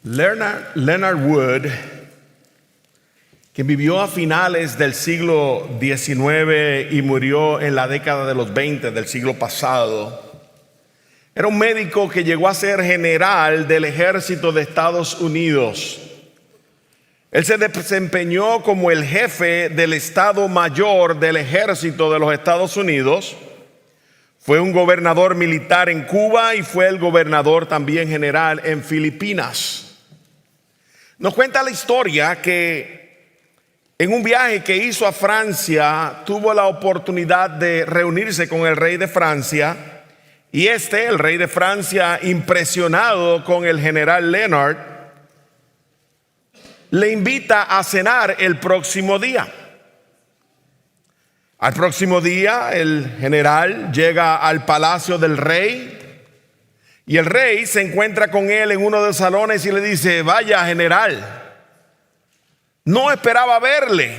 Leonard Wood, que vivió a finales del siglo XIX y murió en la década de los 20 del siglo pasado, era un médico que llegó a ser general del ejército de Estados Unidos. Él se desempeñó como el jefe del Estado Mayor del Ejército de los Estados Unidos. Fue un gobernador militar en Cuba y fue el gobernador también general en Filipinas. Nos cuenta la historia que en un viaje que hizo a Francia tuvo la oportunidad de reunirse con el rey de Francia, y el rey de Francia, impresionado con el general Leonard, le invita a cenar el próximo día. Al próximo día el general llega al palacio del rey y el rey se encuentra con él en uno de los salones y le dice: vaya, general, no esperaba verle.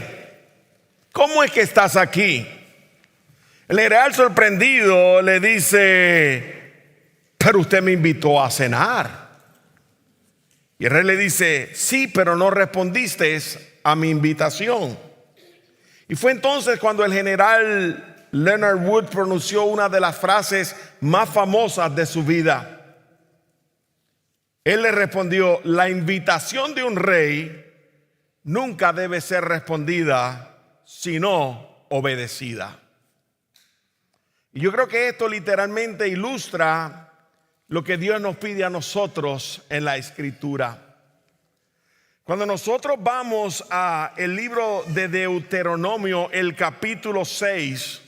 ¿Cómo es que estás aquí? El general, sorprendido, le dice: pero usted me invitó a cenar. Y el rey le dice: sí, pero no respondiste a mi invitación. Y fue entonces cuando el general Leonard Wood pronunció una de las frases más famosas de su vida. Él le respondió: la invitación de un rey nunca debe ser respondida, sino obedecida. Y yo creo que esto literalmente ilustra lo que Dios nos pide a nosotros en la Escritura. Cuando nosotros vamos a el libro de Deuteronomio, el capítulo 6,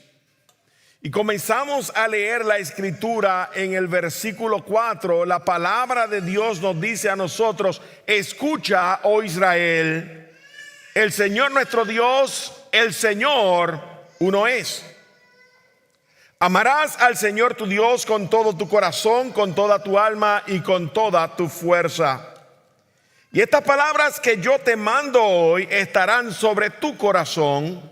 y comenzamos a leer la Escritura en el versículo 4, la palabra de Dios nos dice a nosotros: escucha, oh Israel, el Señor nuestro Dios, el Señor uno es. Amarás al Señor tu Dios con todo tu corazón, con toda tu alma y con toda tu fuerza. Y estas palabras que yo te mando hoy estarán sobre tu corazón,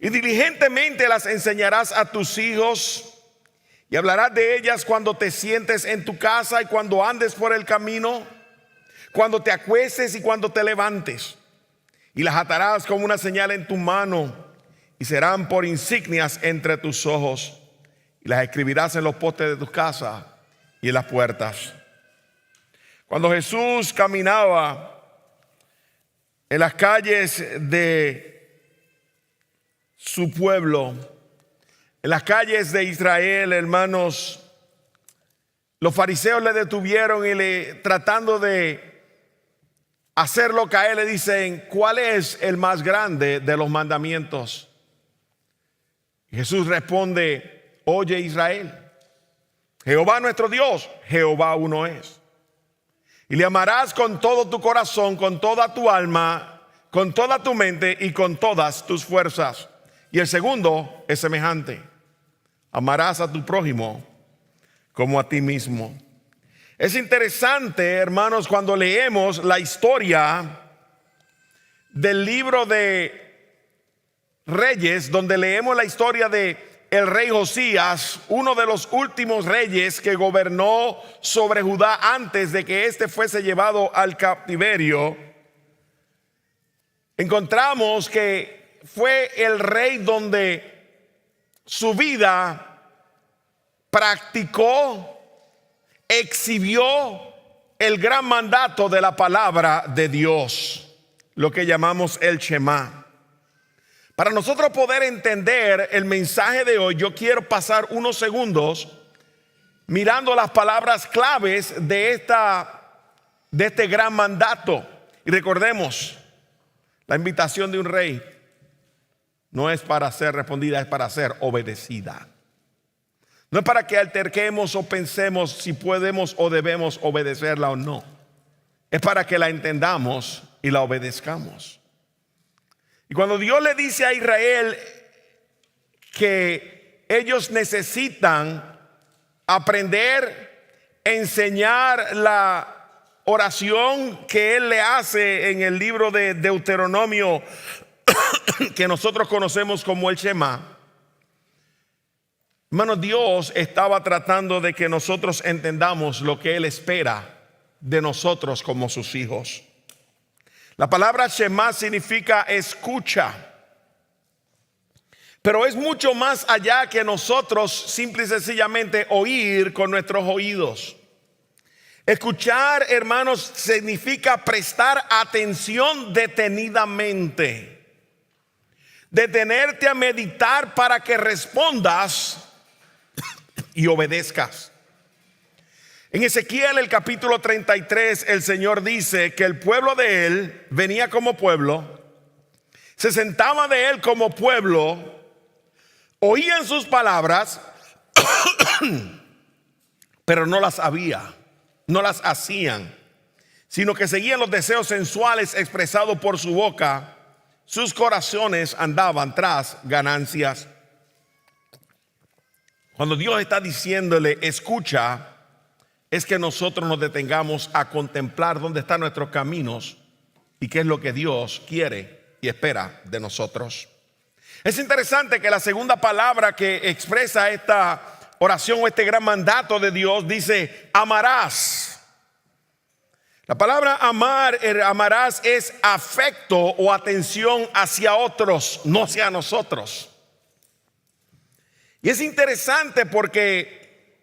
y diligentemente las enseñarás a tus hijos, y hablarás de ellas cuando te sientes en tu casa y cuando andes por el camino, cuando te acuestes y cuando te levantes. Y las atarás como una señal en tu mano y serán por insignias entre tus ojos. Y las escribirás en los postes de tu casa y en las puertas. Cuando Jesús caminaba en las calles de su pueblo, en las calles de Israel, hermanos, los fariseos le detuvieron y tratando de hacerlo caer, le dicen: ¿cuál es el más grande de los mandamientos? Y Jesús responde: oye, Israel, Jehová nuestro Dios, Jehová uno es. Y le amarás con todo tu corazón, con toda tu alma, con toda tu mente y con todas tus fuerzas. Y el segundo es semejante: amarás a tu prójimo como a ti mismo. Es interesante, hermanos, cuando leemos la historia del libro de Reyes, donde leemos la historia de el rey Josías, uno de los últimos reyes que gobernó sobre Judá antes de que éste fuese llevado al cautiverio. Encontramos que fue el rey donde su vida practicó, exhibió el gran mandato de la palabra de Dios, lo que llamamos el Shema. Para nosotros poder entender el mensaje de hoy, yo quiero pasar unos segundos mirando las palabras claves de este gran mandato. Y recordemos, la invitación de un rey no es para ser respondida, es para ser obedecida. No es para que alterquemos o pensemos si podemos o debemos obedecerla o no. Es para que la entendamos y la obedezcamos. Y cuando Dios le dice a Israel que ellos necesitan aprender, enseñar la oración que Él le hace en el libro de Deuteronomio, que nosotros conocemos como el Shema, hermanos, Dios estaba tratando de que nosotros entendamos lo que Él espera de nosotros como sus hijos. La palabra Shema significa escucha, pero es mucho más allá que nosotros simple y sencillamente oír con nuestros oídos. Escuchar, hermanos, significa prestar atención detenidamente, detenerte a meditar para que respondas y obedezcas. En Ezequiel, el capítulo 33, el Señor dice que el pueblo de él venía como pueblo, se sentaba de él como pueblo, oían sus palabras, pero no las hacían, sino que seguían los deseos sensuales expresados por su boca. Sus corazones andaban tras ganancias. Cuando Dios está diciéndole escucha, es que nosotros nos detengamos a contemplar dónde están nuestros caminos y qué es lo que Dios quiere y espera de nosotros. Es interesante que la segunda palabra que expresa esta oración o este gran mandato de Dios dice amarás. La palabra amarás es afecto o atención hacia otros, no hacia nosotros. Y es interesante porque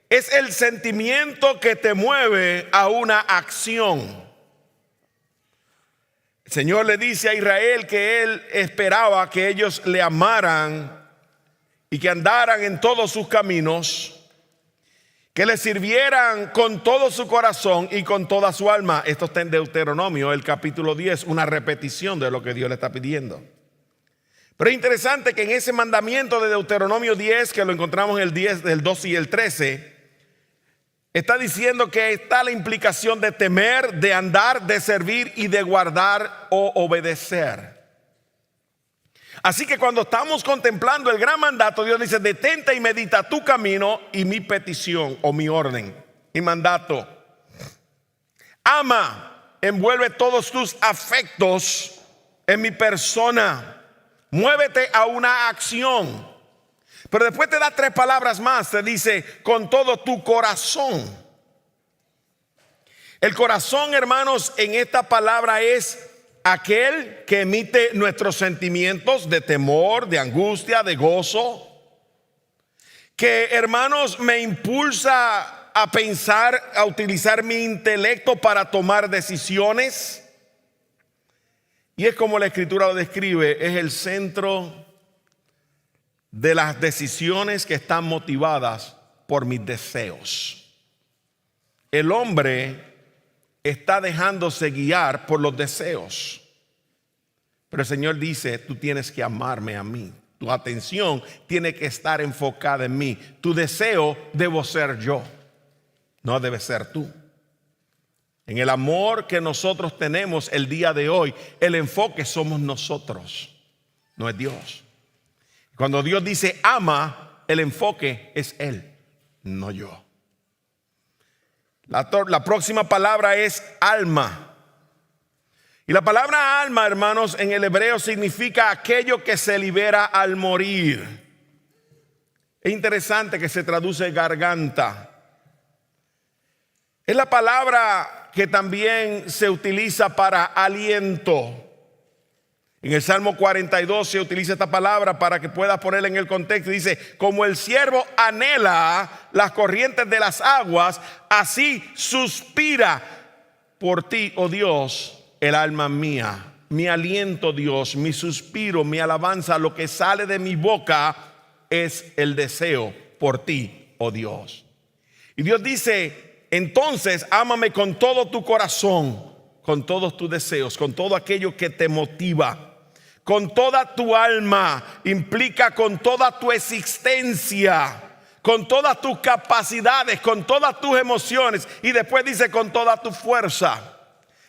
es el sentimiento que te mueve a una acción. El Señor le dice a Israel que Él esperaba que ellos le amaran y que andaran en todos sus caminos, que le sirvieran con todo su corazón y con toda su alma. Esto está en Deuteronomio, el capítulo 10, una repetición de lo que Dios le está pidiendo. Pero es interesante que en ese mandamiento de Deuteronomio 10, que lo encontramos en el 10, el 12 y el 13, está diciendo que está la implicación de temer, de andar, de servir y de guardar o obedecer. Así que cuando estamos contemplando el gran mandato, Dios dice: detente y medita tu camino y mi petición o mi orden, mi mandato. Ama, envuelve todos tus afectos en mi persona. Muévete a una acción. Pero después te da 3 palabras más. Te dice con todo tu corazón. El corazón, hermanos, en esta palabra es aquel que emite nuestros sentimientos de temor, de angustia, de gozo. Que, hermanos, me impulsa a pensar, a utilizar mi intelecto para tomar decisiones. Y es como la Escritura lo describe, es el centro de las decisiones que están motivadas por mis deseos. El hombre está dejándose guiar por los deseos, pero el Señor dice: tú tienes que amarme a mí, tu atención tiene que estar enfocada en mí, tu deseo debo ser yo, no debe ser tú. En el amor que nosotros tenemos el día de hoy, el enfoque somos nosotros, no es Dios. Cuando Dios dice ama, el enfoque es Él, no yo. La próxima palabra es alma. Y la palabra alma, hermanos, en el hebreo significa aquello que se libera al morir. Es interesante que se traduce garganta. Es la palabra que también se utiliza para aliento. En el Salmo 42 se utiliza esta palabra para que puedas ponerla en el contexto. Dice: como el siervo anhela las corrientes de las aguas, así suspira por ti, oh Dios, el alma mía. Mi aliento, Dios, mi suspiro, mi alabanza, lo que sale de mi boca es el deseo por ti, oh Dios. Y Dios dice: entonces ámame con todo tu corazón, con todos tus deseos, con todo aquello que te motiva, con toda tu alma, implica con toda tu existencia, con todas tus capacidades, con todas tus emociones, y después dice con toda tu fuerza.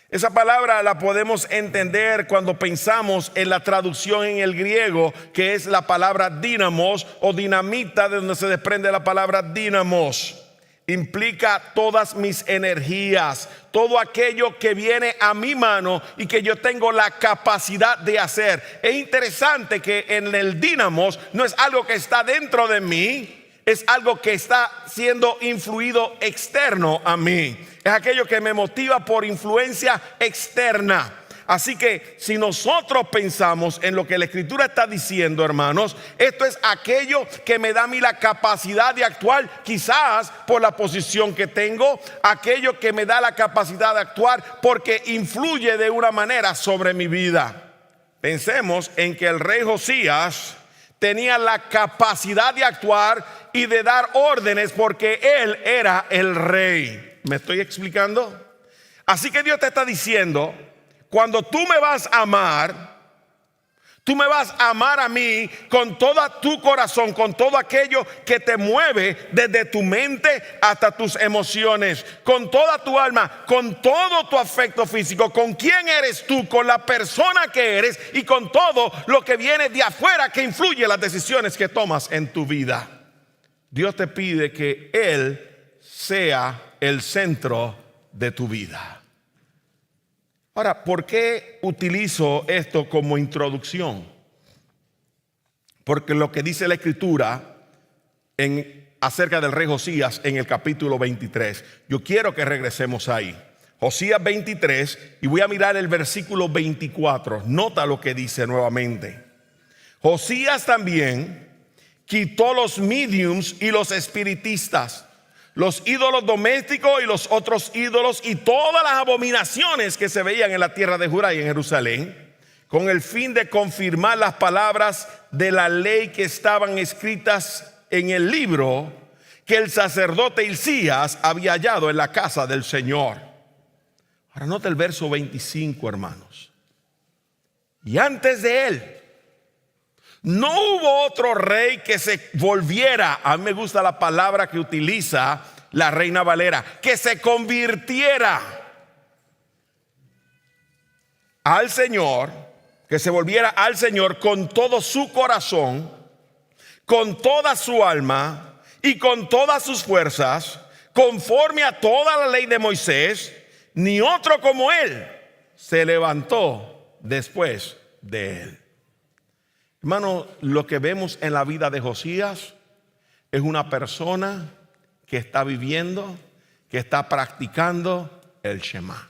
Esa palabra la podemos entender cuando pensamos en la traducción en el griego, que es la palabra dínamos o dinamita, de donde se desprende la palabra dínamos. Implica todas mis energías, todo aquello que viene a mi mano y que yo tengo la capacidad de hacer. Es interesante que en el dínamos no es algo que está dentro de mí, es algo que está siendo influido externo a mí. Es aquello que me motiva por influencia externa. Así que si nosotros pensamos en lo que la Escritura está diciendo, hermanos, esto es aquello que me da a mí la capacidad de actuar, quizás por la posición que tengo, aquello que me da la capacidad de actuar porque influye de una manera sobre mi vida. Pensemos en que el rey Josías tenía la capacidad de actuar y de dar órdenes porque él era el rey. ¿Me estoy explicando? Así que Dios te está diciendo: cuando tú me vas a amar, tú me vas a amar a mí con todo tu corazón, con todo aquello que te mueve desde tu mente hasta tus emociones, con toda tu alma, con todo tu afecto físico, con quién eres tú, con la persona que eres y con todo lo que viene de afuera que influye en las decisiones que tomas en tu vida. Dios te pide que Él sea el centro de tu vida. Ahora, ¿por qué utilizo esto como introducción? Porque lo que dice la Escritura acerca del rey Josías en el capítulo 23, yo quiero que regresemos ahí. Josías 23, y voy a mirar el versículo 24. Nota lo que dice nuevamente. Josías también quitó los mediums y los espiritistas, los ídolos domésticos y los otros ídolos y todas las abominaciones que se veían en la tierra de Judá y en Jerusalén, con el fin de confirmar las palabras de la ley que estaban escritas en el libro que el sacerdote Hilcías había hallado en la casa del Señor. Ahora nota el verso 25, hermanos. Y antes de él no hubo otro rey que se volviera, a mí me gusta la palabra que utiliza la Reina Valera, que se convirtiera al Señor, que se volviera al Señor con todo su corazón, con toda su alma y con todas sus fuerzas, conforme a toda la ley de Moisés. Ni otro como él se levantó después de él. Hermano, lo que vemos en la vida de Josías es una persona que está viviendo, que está practicando el Shema,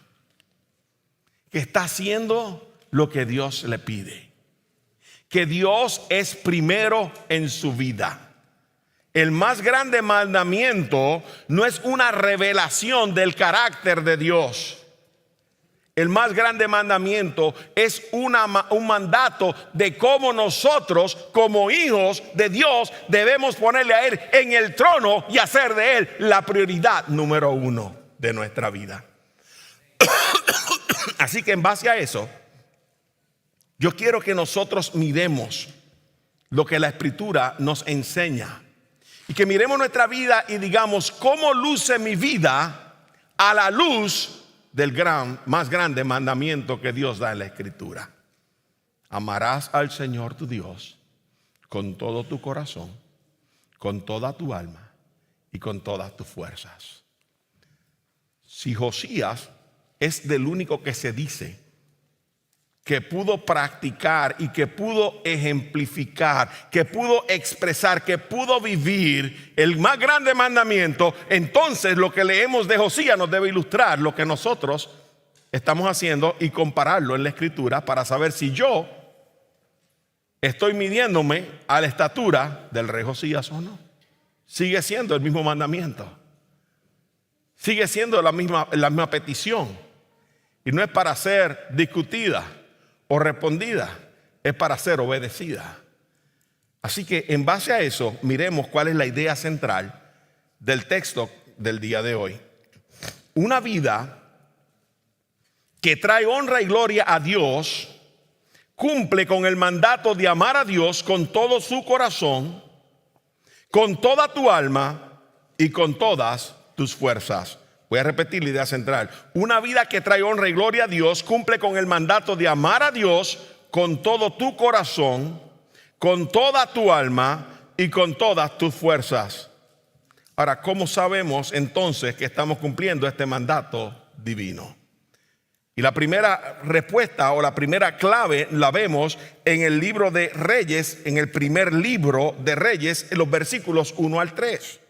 que está haciendo lo que Dios le pide, que Dios es primero en su vida. El más grande mandamiento no es una revelación del carácter de Dios. El más grande mandamiento es un mandato de cómo nosotros, como hijos de Dios, debemos ponerle a Él en el trono y hacer de Él la prioridad número uno de nuestra vida. Así que en base a eso, yo quiero que nosotros miremos lo que la Escritura nos enseña y que miremos nuestra vida y digamos: ¿cómo luce mi vida a la luz del más grande mandamiento que Dios da en la Escritura? Amarás al Señor tu Dios con todo tu corazón, con toda tu alma y con todas tus fuerzas. Si Josías es del único que se dice que pudo practicar y que pudo ejemplificar, que pudo expresar, que pudo vivir el más grande mandamiento, entonces lo que leemos de Josías nos debe ilustrar lo que nosotros estamos haciendo y compararlo en la Escritura para saber si yo estoy midiéndome a la estatura del rey Josías o no. Sigue siendo el mismo mandamiento, sigue siendo la misma petición, y no es para ser discutida o respondida, es para ser obedecida. Así que en base a eso, miremos cuál es la idea central del texto del día de hoy. Una vida que trae honra y gloria a Dios cumple con el mandato de amar a Dios con todo su corazón, con toda tu alma y con todas tus fuerzas. Voy a repetir la idea central. Una vida que trae honra y gloria a Dios cumple con el mandato de amar a Dios con todo tu corazón, con toda tu alma y con todas tus fuerzas. Ahora, ¿cómo sabemos entonces que estamos cumpliendo este mandato divino? Y la primera respuesta o la primera clave la vemos en el libro de Reyes, en el primer libro de Reyes, en los versículos 1 al 3.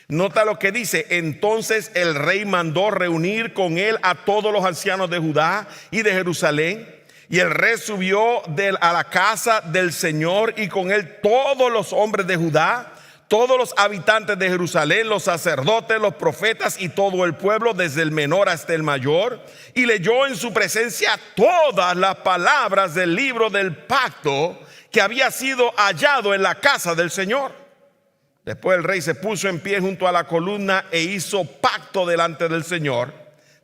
Nota lo que dice: entonces el rey mandó reunir con él a todos los ancianos de Judá y de Jerusalén. Y el rey subió a la casa del Señor, y con él todos los hombres de Judá, todos los habitantes de Jerusalén, los sacerdotes, los profetas y todo el pueblo, desde el menor hasta el mayor. Y leyó en su presencia todas las palabras del libro del pacto que había sido hallado en la casa del Señor. Después el rey se puso en pie junto a la columna e hizo pacto delante del Señor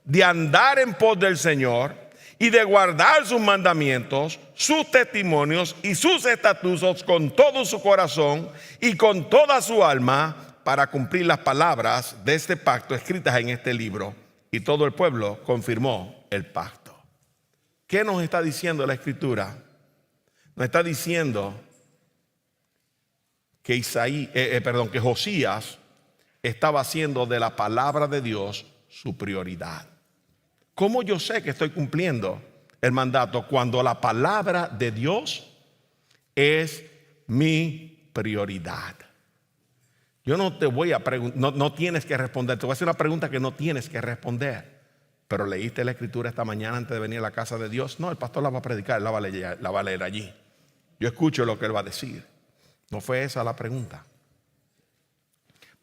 de andar en pos del Señor y de guardar sus mandamientos, sus testimonios y sus estatutos con todo su corazón y con toda su alma, para cumplir las palabras de este pacto escritas en este libro. Y todo el pueblo confirmó el pacto. ¿Qué nos está diciendo la Escritura? Nos está diciendo que que Josías estaba haciendo de la palabra de Dios su prioridad. ¿Cómo yo sé que estoy cumpliendo el mandato? Cuando la palabra de Dios es mi prioridad. Yo no te voy a preguntar, no tienes que responder. Te voy a hacer una pregunta que no tienes que responder. Pero leíste la Escritura esta mañana antes de venir a la casa de Dios. No, el pastor la va a predicar, él la va a leer allí. Yo escucho lo que él va a decir. No fue esa la pregunta.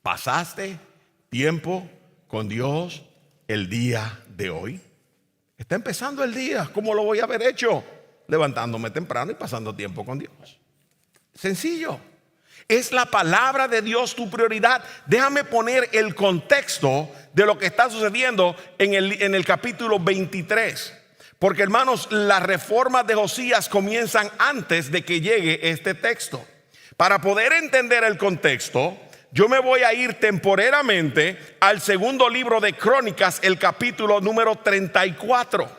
¿Pasaste tiempo con Dios el día de hoy? Está empezando el día. ¿Cómo lo voy a haber hecho? Levantándome temprano y pasando tiempo con Dios. Sencillo. ¿Es la palabra de Dios tu prioridad? Déjame poner el contexto de lo que está sucediendo en el capítulo 23. Porque, hermanos, las reformas de Josías comienzan antes de que llegue este texto. Para poder entender el contexto, yo me voy a ir temporalmente al segundo libro de Crónicas, el capítulo número 34.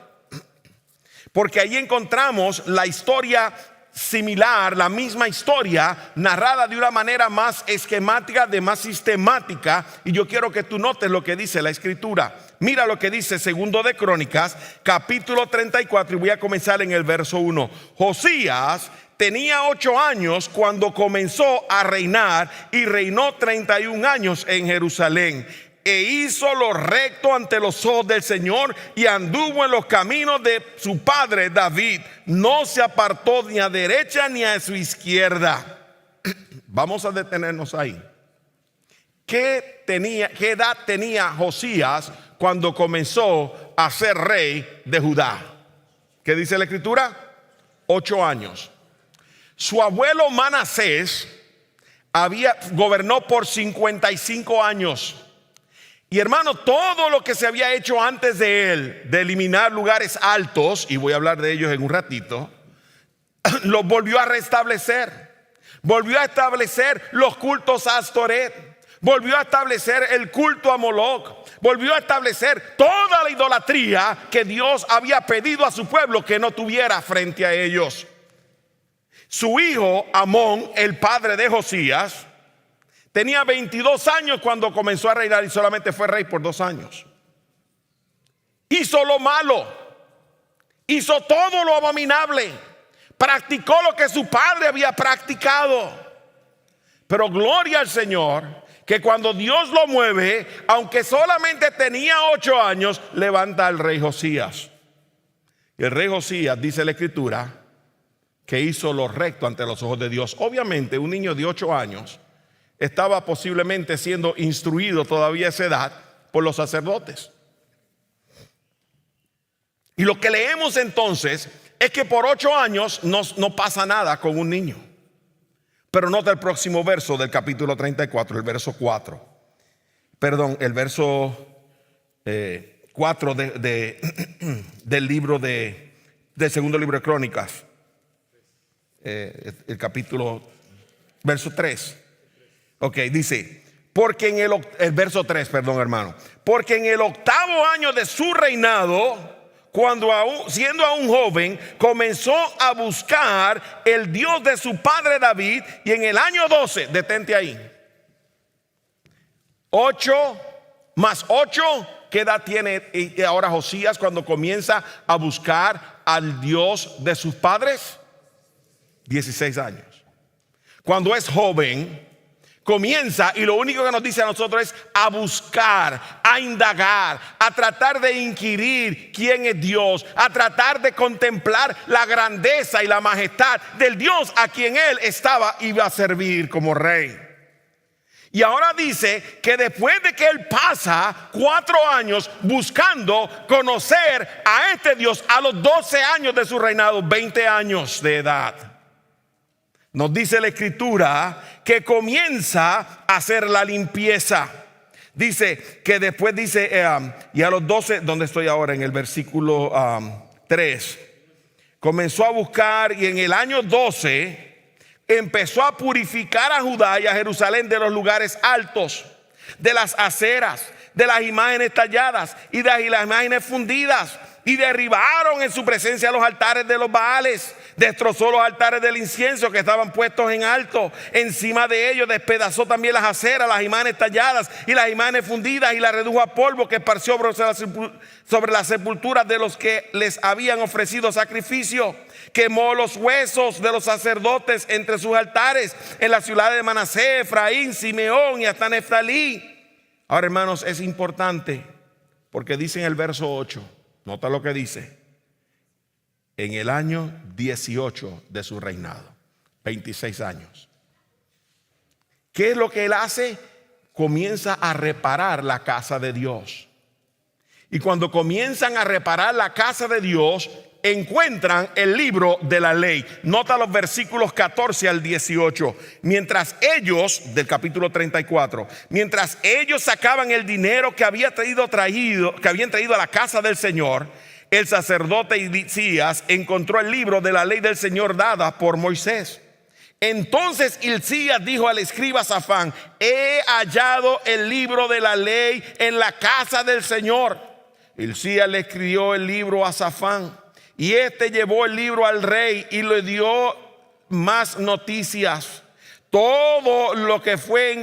Porque ahí encontramos la historia similar, la misma historia, narrada de una manera más esquemática, más sistemática. Y yo quiero que tú notes lo que dice la Escritura. Mira lo que dice segundo de Crónicas, capítulo 34, y voy a comenzar en el verso 1. Josías tenía 8 años cuando comenzó a reinar, y reinó 31 años en Jerusalén. E hizo lo recto ante los ojos del Señor, y anduvo en los caminos de su padre David. No se apartó ni a derecha ni a su izquierda. Vamos a detenernos ahí. ¿Qué edad tenía Josías cuando comenzó a ser rey de Judá? ¿Qué dice la Escritura? 8 años. Su abuelo Manasés gobernó por 55 años. Y, hermano, todo lo que se había hecho antes de él, de eliminar lugares altos, y voy a hablar de ellos en un ratito, los volvió a restablecer. Volvió a establecer los cultos a Astoret. Volvió a establecer el culto a Moloc. Volvió a establecer toda la idolatría que Dios había pedido a su pueblo que no tuviera frente a ellos. Su hijo Amón, el padre de Josías, tenía 22 años cuando comenzó a reinar, y solamente fue rey por 2 años. Hizo lo malo, hizo todo lo abominable, practicó lo que su padre había practicado. Pero gloria al Señor, que cuando Dios lo mueve, aunque solamente tenía 8 años, levanta al rey Josías. Y el rey Josías, dice la Escritura, que hizo lo recto ante los ojos de Dios. Obviamente, un niño de 8 años estaba posiblemente siendo instruido todavía a esa edad por los sacerdotes. Y lo que leemos entonces es que por 8 años no pasa nada con un niño. Pero nota el próximo verso del capítulo 34, el verso 4. Perdón, el verso 4 del libro del segundo libro de Crónicas. El capítulo, verso 3. Ok, dice, porque en el verso 3, perdón, hermano. Porque en el 8º año de su reinado, cuando siendo aún joven, comenzó a buscar el Dios de su padre David, y en el año 12, detente ahí, 8 más 8, ¿Qué edad tiene ahora Josías cuando comienza a buscar al Dios de sus padres? 16 años. Cuando es joven, comienza, y lo único que nos dice a nosotros es a buscar, a indagar, a tratar de inquirir quién es Dios, a tratar de contemplar la grandeza y la majestad del Dios a quien él iba a servir como rey. Y ahora dice que después de que él pasa 4 años buscando conocer a este Dios, a los 12 años de su reinado, 20 años de edad, nos dice la escritura que comienza a hacer la limpieza. Dice que después dice, y a los 12, ¿dónde estoy ahora? En el versículo 3. Comenzó a buscar y en el año 12 empezó a purificar a Judá y a Jerusalén de los lugares altos, de las aceras, de las imágenes talladas y de las imágenes fundidas. Y derribaron en su presencia los altares de los Baales. Destrozó los altares del incienso que estaban puestos en alto. Encima de ellos despedazó también las aceras, las imágenes talladas y las imágenes fundidas, y las redujo a polvo que esparció sobre las sepulturas de los que les habían ofrecido sacrificio. Quemó los huesos de los sacerdotes entre sus altares en las ciudades de Manasés, Efraín, Simeón y hasta Neftalí. Ahora, hermanos, es importante porque dice en el verso 8, nota lo que dice: en el año 18 de su reinado, 26 años. ¿Qué es lo que él hace? Comienza a reparar la casa de Dios. Y cuando comienzan a reparar la casa de Dios, encuentran el libro de la ley. Nota los versículos 14 al 18. Mientras ellos, del capítulo 34, mientras ellos sacaban el dinero que habían traído a la casa del Señor, el sacerdote Hilcías encontró el libro de la ley del Señor dada por Moisés. Entonces Hilcías dijo al escriba Safán: he hallado el libro de la ley en la casa del Señor. Hilcías le escribió el libro a Safán, y este llevó el libro al rey y le dio más noticias. Todo lo que fue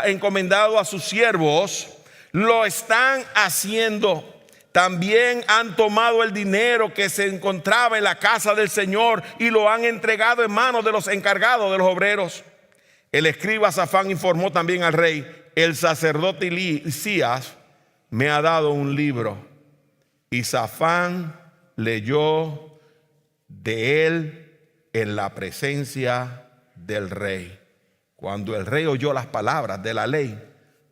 encomendado a sus siervos lo están haciendo. También han tomado el dinero que se encontraba en la casa del Señor y lo han entregado en manos de los encargados de los obreros. El escriba Safán informó también al rey: el sacerdote Hilcías me ha dado un libro. Y Safán leyó de él en la presencia del rey. Cuando el rey oyó las palabras de la ley,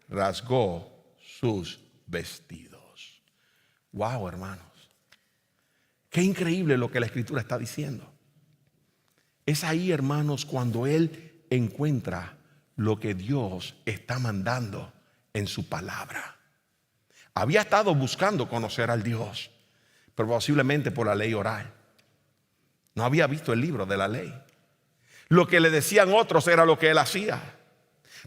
rasgó sus vestidos. Wow, hermanos, qué increíble lo que la escritura está diciendo. Es ahí, hermanos, cuando él encuentra lo que Dios está mandando en su palabra. Había estado buscando conocer al Dios, pero posiblemente por la ley oral. No había visto el libro de la ley. Lo que le decían otros era lo que él hacía.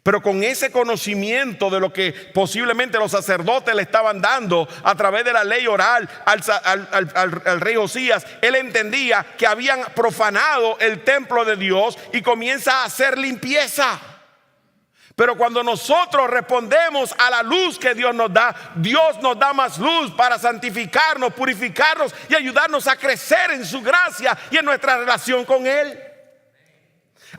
Pero con ese conocimiento de lo que posiblemente los sacerdotes le estaban dando a través de la ley oral al rey Josías, él entendía que habían profanado el templo de Dios y comienza a hacer limpieza. Pero cuando nosotros respondemos a la luz que Dios nos da más luz para santificarnos, purificarnos y ayudarnos a crecer en su gracia y en nuestra relación con Él.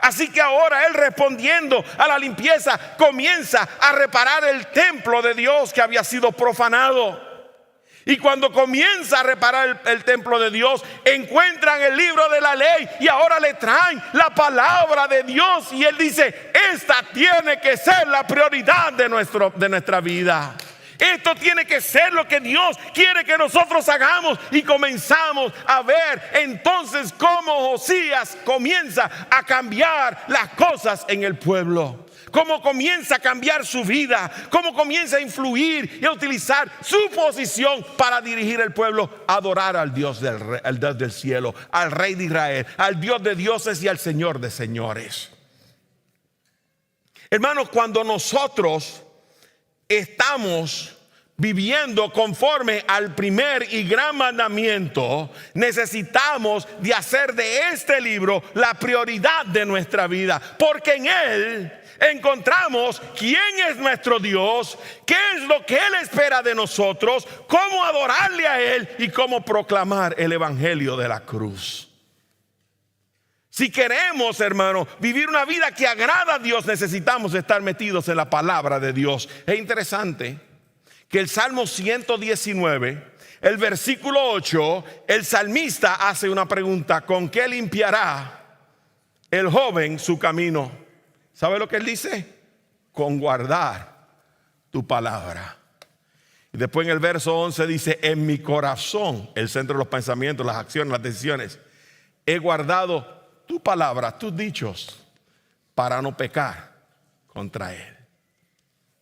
Así que ahora él, respondiendo a la limpieza, comienza a reparar el templo de Dios que había sido profanado. Y cuando comienza a reparar el templo de Dios, encuentran el libro de la ley y ahora le traen la palabra de Dios. Y él dice: esta tiene que ser la prioridad de nuestra vida. Esto tiene que ser lo que Dios quiere que nosotros hagamos. Y comenzamos a ver entonces cómo Josías comienza a cambiar las cosas en el pueblo. Cómo comienza a cambiar su vida, cómo comienza a influir y a utilizar su posición para dirigir el pueblo a adorar al Dios del cielo, al Rey de Israel, al Dios de dioses y al Señor de señores. Hermanos, cuando nosotros estamos viviendo conforme al primer y gran mandamiento, necesitamos de hacer de este libro la prioridad de nuestra vida, porque en él encontramos quién es nuestro Dios, qué es lo que Él espera de nosotros, cómo adorarle a Él y cómo proclamar el evangelio de la cruz. Si queremos, hermano, vivir una vida que agrada a Dios, necesitamos estar metidos en la palabra de Dios. Es interesante que el Salmo 119, el versículo 8, el salmista hace una pregunta: ¿con qué limpiará el joven su camino? ¿Sabe lo que él dice? Con guardar tu palabra. Y después en el verso 11 dice: en mi corazón, el centro de los pensamientos, las acciones, las decisiones, he guardado tu palabra, tus dichos, para no pecar contra Él.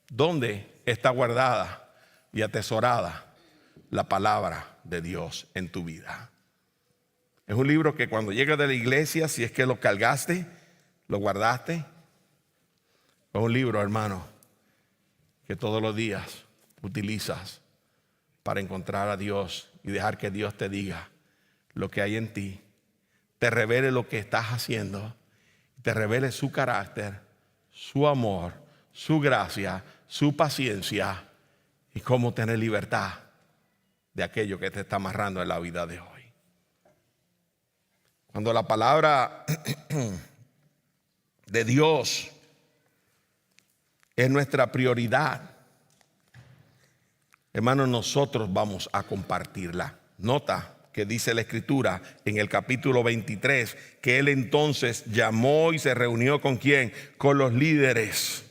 ¿Dónde está guardada y atesorada la palabra de Dios en tu vida? Es un libro que cuando llegas de la iglesia, si es que lo cargaste, lo guardaste. Es un libro, hermano, que todos los días utilizas para encontrar a Dios y dejar que Dios te diga lo que hay en ti, te revele lo que estás haciendo, te revele su carácter, su amor, su gracia, su paciencia y cómo tener libertad de aquello que te está amarrando en la vida de hoy. Cuando la palabra de Dios es nuestra prioridad, hermanos, nosotros vamos a compartirla. Nota que dice la Escritura en el capítulo 23 que Él entonces llamó y se reunió ¿con quién? Con los líderes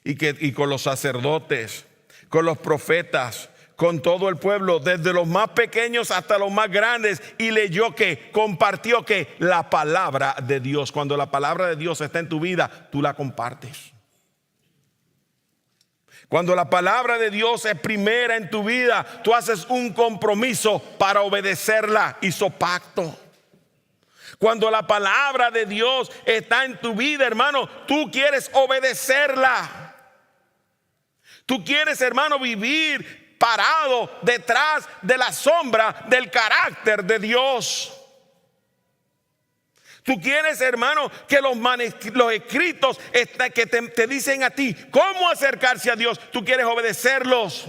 y con los sacerdotes, con los profetas, con todo el pueblo, desde los más pequeños hasta los más grandes, y leyó que compartió que la palabra de Dios. Cuando la palabra de Dios está en tu vida, tú la compartes. Cuando la palabra de Dios es primera en tu vida, tú haces un compromiso para obedecerla, hizo pacto. Cuando la palabra de Dios está en tu vida, hermano, tú quieres obedecerla. Tú quieres, hermano, vivir parado detrás de la sombra del carácter de Dios. Tú quieres, hermano, que los escritos que te dicen a ti cómo acercarse a Dios, tú quieres obedecerlos,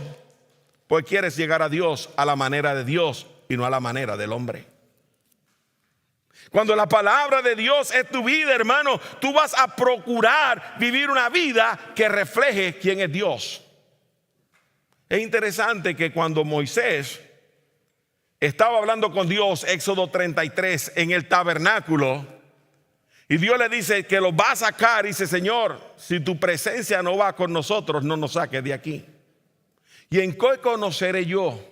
pues quieres llegar a Dios a la manera de Dios y no a la manera del hombre. Cuando la palabra de Dios es tu vida, hermano, tú vas a procurar vivir una vida que refleje quién es Dios. Es interesante que cuando Moisés estaba hablando con Dios, Éxodo 33, en el tabernáculo, y Dios le dice que lo va a sacar, y dice: Señor, si tu presencia no va con nosotros, no nos saques de aquí. ¿Y en qué conoceré yo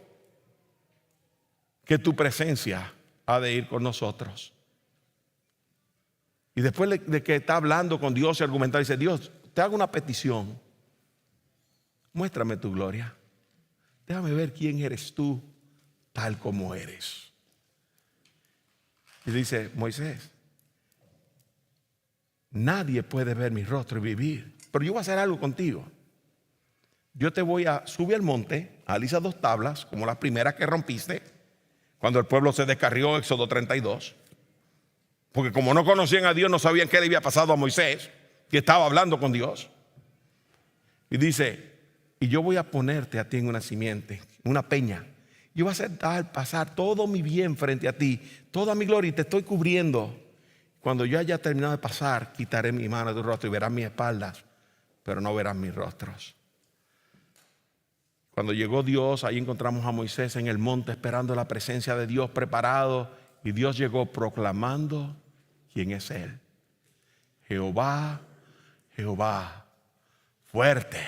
que tu presencia ha de ir con nosotros? Y después de que está hablando con Dios y argumentar, dice: Dios, te hago una petición, muéstrame tu gloria, déjame ver quién eres tú tal como eres. Y dice: Moisés, nadie puede ver mi rostro y vivir, pero yo voy a hacer algo contigo. Yo te voy a subir al monte, alisa 2 tablas, como las primeras que rompiste cuando el pueblo se descarrió, Éxodo 32. Porque como no conocían a Dios, no sabían qué le había pasado a Moisés, que estaba hablando con Dios. Y dice: y yo voy a ponerte a ti en una simiente, una peña. Yo voy a hacer pasar todo mi bien frente a ti, toda mi gloria, y te estoy cubriendo. Cuando yo haya terminado de pasar, quitaré mi mano de tu rostro y verás mis espaldas, pero no verás mis rostros. Cuando llegó Dios, ahí encontramos a Moisés en el monte esperando la presencia de Dios, preparado, y Dios llegó proclamando quién es Él. Jehová, Jehová, fuerte,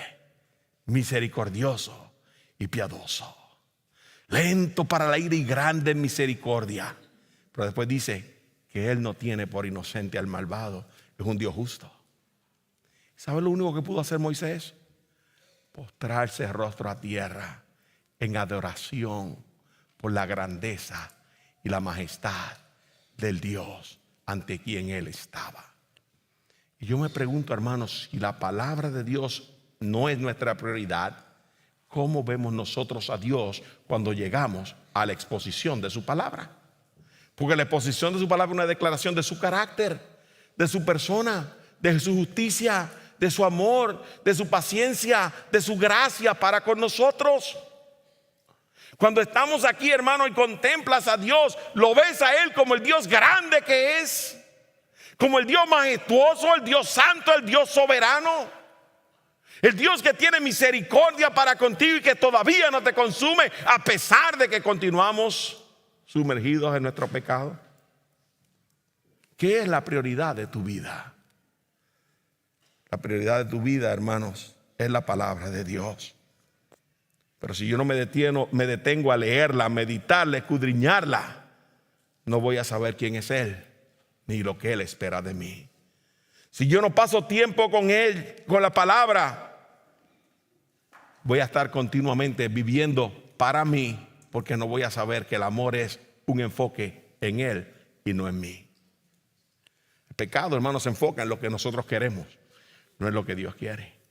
misericordioso y piadoso, lento para la ira y grande en misericordia. Pero después dice que Él no tiene por inocente al malvado, es un Dios justo. ¿Sabe lo único que pudo hacer Moisés? Postrarse rostro a tierra en adoración por la grandeza y la majestad del Dios ante quien Él estaba. Y yo me pregunto, hermanos, si la palabra de Dios no es nuestra prioridad, ¿cómo vemos nosotros a Dios cuando llegamos a la exposición de su palabra? Porque la exposición de su palabra es una declaración de su carácter, de su persona, de su justicia, de su amor, de su paciencia, de su gracia para con nosotros. Cuando estamos aquí, hermano, y contemplas a Dios, lo ves a Él como el Dios grande que es, como el Dios majestuoso, el Dios santo, el Dios soberano, el Dios que tiene misericordia para contigo y que todavía no te consume a pesar de que continuamos sumergidos en nuestro pecado. ¿Qué es la prioridad de tu vida? La prioridad de tu vida, hermanos, es la palabra de Dios. Pero si yo no me detengo a leerla, a meditarla, a escudriñarla, no voy a saber quién es Él, ni lo que Él espera de mí. Si yo no paso tiempo con Él, con la palabra, voy a estar continuamente viviendo para mí, porque no voy a saber que el amor es un enfoque en Él y no en mí. El pecado, hermano, se enfoca en lo que nosotros queremos, no en lo que Dios quiere.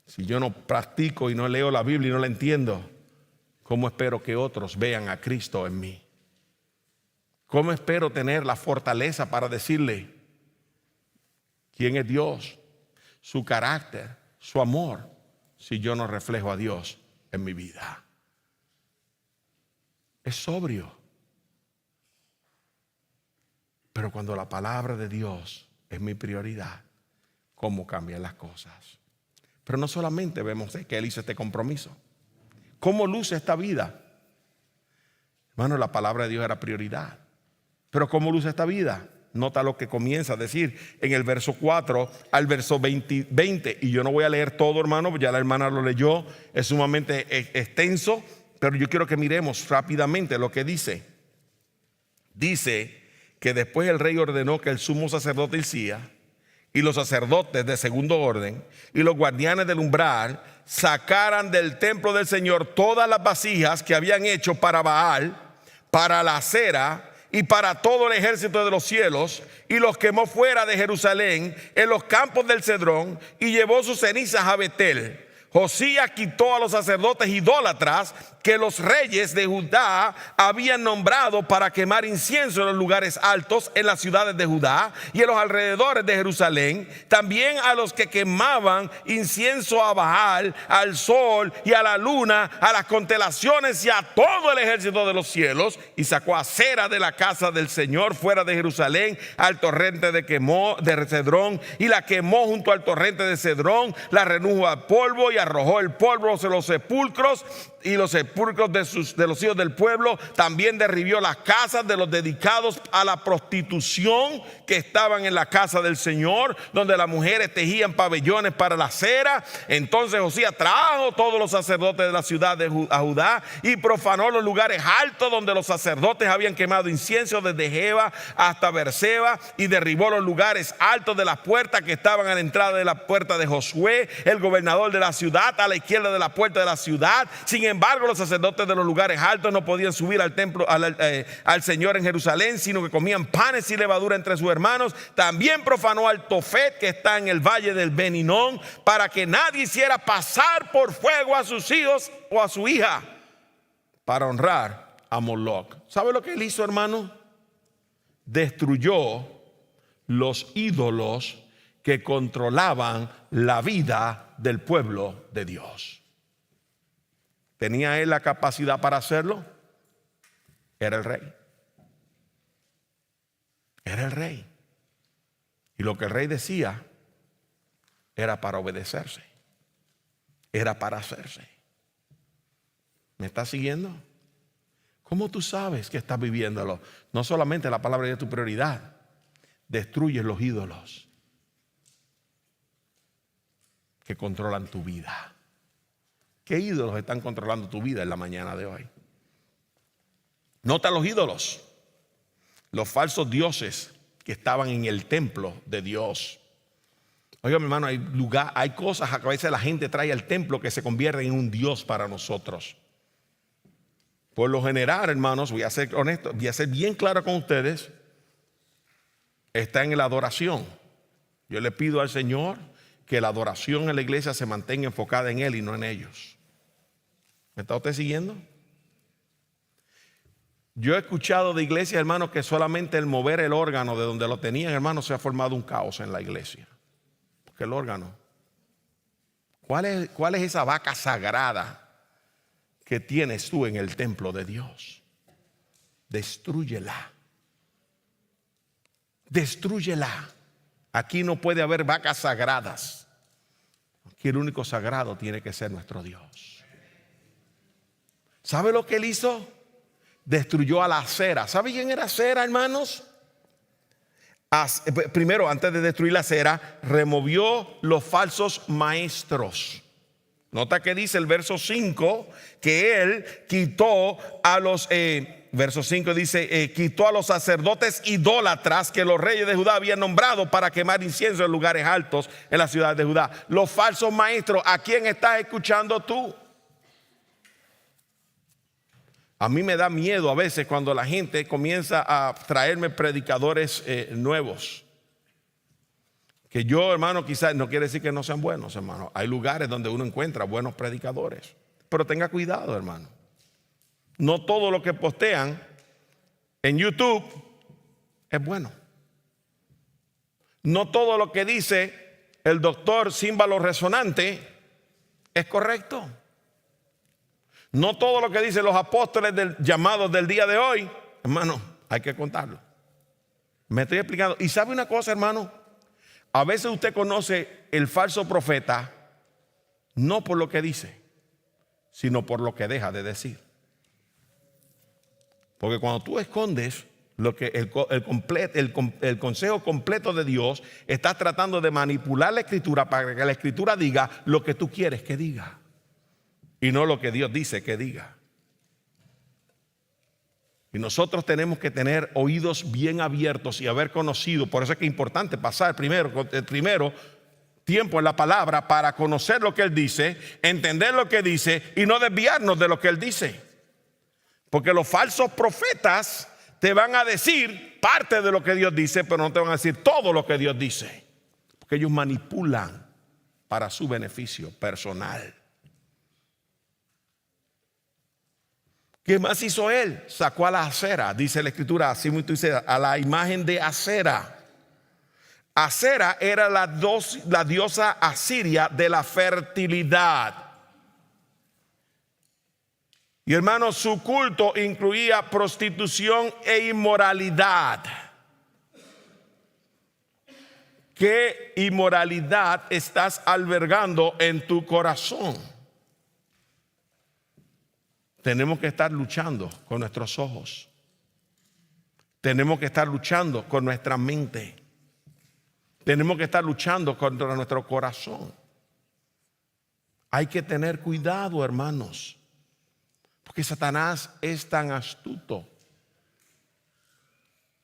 Si yo no practico y no leo la Biblia y no la entiendo, ¿cómo espero que otros vean a Cristo en mí? ¿Cómo espero tener la fortaleza para decirle quién es Dios, su carácter, su amor, si yo no reflejo a Dios en mi vida? Es sobrio. Pero cuando la palabra de Dios es mi prioridad, ¿cómo cambian las cosas? Pero no solamente vemos que Él hizo este compromiso. ¿Cómo luce esta vida? Hermano, la palabra de Dios era prioridad. Pero ¿cómo luce esta vida? Nota lo que comienza a decir en el verso 4 al verso 20. Y yo no voy a leer todo, hermano, ya la hermana lo leyó. Es sumamente extenso, pero yo quiero que miremos rápidamente lo que dice. Dice que después el rey ordenó que el sumo sacerdote Hilcías y los sacerdotes de segundo orden y los guardianes del umbral sacaran del templo del Señor todas las vasijas que habían hecho para Baal, para la Acera y para todo el ejército de los cielos, y los quemó fuera de Jerusalén en los campos del Cedrón y llevó sus cenizas a Betel. Josías quitó a los sacerdotes idólatras que los reyes de Judá habían nombrado para quemar incienso en los lugares altos en las ciudades de Judá y en los alrededores de Jerusalén, también a los que quemaban incienso a Baal, al sol y a la luna, a las constelaciones y a todo el ejército de los cielos, y sacó a Acera de la casa del Señor fuera de Jerusalén al torrente de Cedrón, y la quemó junto al torrente de Cedrón, la redujo al polvo y arrojó el polvo de los sepulcros y los sepulcros de los hijos del pueblo. También derribó las casas de los dedicados a la prostitución que estaban en la casa del Señor, donde las mujeres tejían pabellones para la cera. Entonces Josías trajo todos los sacerdotes de la ciudad a Judá y profanó los lugares altos donde los sacerdotes habían quemado incienso, desde Jeba hasta Berseba, y derribó los lugares altos de las puertas que estaban a la entrada de la puerta de Josué, el gobernador de la ciudad, a la izquierda de la puerta de la ciudad. Sin embargo, los sacerdotes de los lugares altos no podían subir al templo al Señor en Jerusalén, sino que comían panes y levadura entre sus hermanos. También profanó al Tofet, que está en el valle del Ben-Hinnom, para que nadie hiciera pasar por fuego a sus hijos o a su hija, para honrar a Moloc. ¿Sabe lo que él hizo, hermano? Destruyó los ídolos que controlaban la vida del pueblo de Dios. ¿Tenía él la capacidad para hacerlo? Era el rey. Era el rey. Y lo que el rey decía era para obedecerse. Era para hacerse. ¿Me estás siguiendo? ¿Cómo tú sabes que estás viviéndolo? No solamente la palabra de tu prioridad. Destruyes los ídolos que controlan tu vida. ¿Qué ídolos están controlando tu vida en la mañana de hoy? Nota los ídolos, los falsos dioses que estaban en el templo de Dios. Oiga, mi hermano, hay cosas a que a veces la gente trae al templo que se convierten en un dios para nosotros. Por lo general, hermanos, voy a ser honesto, voy a ser bien claro con ustedes, está en la adoración. Yo le pido al Señor que la adoración en la iglesia se mantenga enfocada en Él y no en ellos. ¿Me está usted siguiendo? Yo he escuchado de iglesias, hermanos, que solamente el mover el órgano de donde lo tenían, hermanos, se ha formado un caos en la iglesia. Porque el órgano, ¿cuál es esa vaca sagrada que tienes tú en el templo de Dios? Destrúyela. Destrúyela. Aquí no puede haber vacas sagradas. Aquí el único sagrado tiene que ser nuestro Dios. ¿Sabe lo que él hizo? Destruyó a la acera. ¿Sabe quién era Acera, hermanos? Primero, antes de destruir la acera, removió los falsos maestros. Nota que dice el verso 5 que él quitó a los, verso 5 dice, quitó a los sacerdotes idólatras que los reyes de Judá habían nombrado para quemar incienso en lugares altos en la ciudad de Judá. Los falsos maestros, ¿a quién estás escuchando tú? A mí me da miedo a veces cuando la gente comienza a traerme predicadores nuevos. Que yo, hermano, quizás no quiere decir que no sean buenos, hermano. Hay lugares donde uno encuentra buenos predicadores. Pero tenga cuidado, hermano. No todo lo que postean en YouTube es bueno. No todo lo que dice el doctor Címbalo Resonante es correcto. No todo lo que dicen los apóstoles llamados del día de hoy, hermano, hay que contarlo. Me estoy explicando. Y sabe una cosa, hermano, a veces usted conoce el falso profeta no por lo que dice, sino por lo que deja de decir. Porque cuando tú escondes lo que el consejo completo de Dios, estás tratando de manipular la escritura para que la escritura diga lo que tú quieres que diga. Y no lo que Dios dice que diga. Y nosotros tenemos que tener oídos bien abiertos y haber conocido. Por eso es que es importante pasar el primero tiempo en la palabra para conocer lo que Él dice, entender lo que dice y no desviarnos de lo que Él dice. Porque los falsos profetas te van a decir parte de lo que Dios dice, pero no te van a decir todo lo que Dios dice. Porque ellos manipulan para su beneficio personal. ¿Qué más hizo él? Sacó a la acera, dice la escritura, así muy dice, a la imagen de Acera. Acera era la diosa asiria de la fertilidad. Y hermanos, su culto incluía prostitución e inmoralidad. ¿Qué inmoralidad estás albergando en tu corazón? Tenemos que estar luchando con nuestros ojos. Tenemos que estar luchando con nuestra mente. Tenemos que estar luchando contra nuestro corazón. Hay que tener cuidado, hermanos, porque Satanás es tan astuto.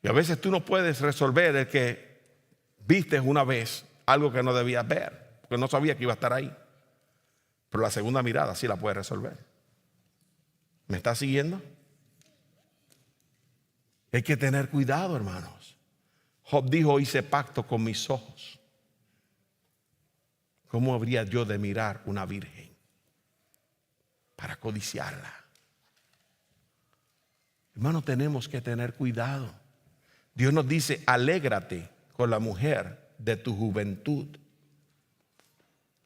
Y a veces tú no puedes resolver el que viste una vez algo que no debías ver, porque no sabía que iba a estar ahí. Pero la segunda mirada sí la puedes resolver. ¿Me está siguiendo? Hay que tener cuidado, hermanos. Job dijo, hice pacto con mis ojos. ¿Cómo habría yo de mirar una virgen para codiciarla? Hermano, tenemos que tener cuidado. Dios nos dice, alégrate con la mujer de tu juventud.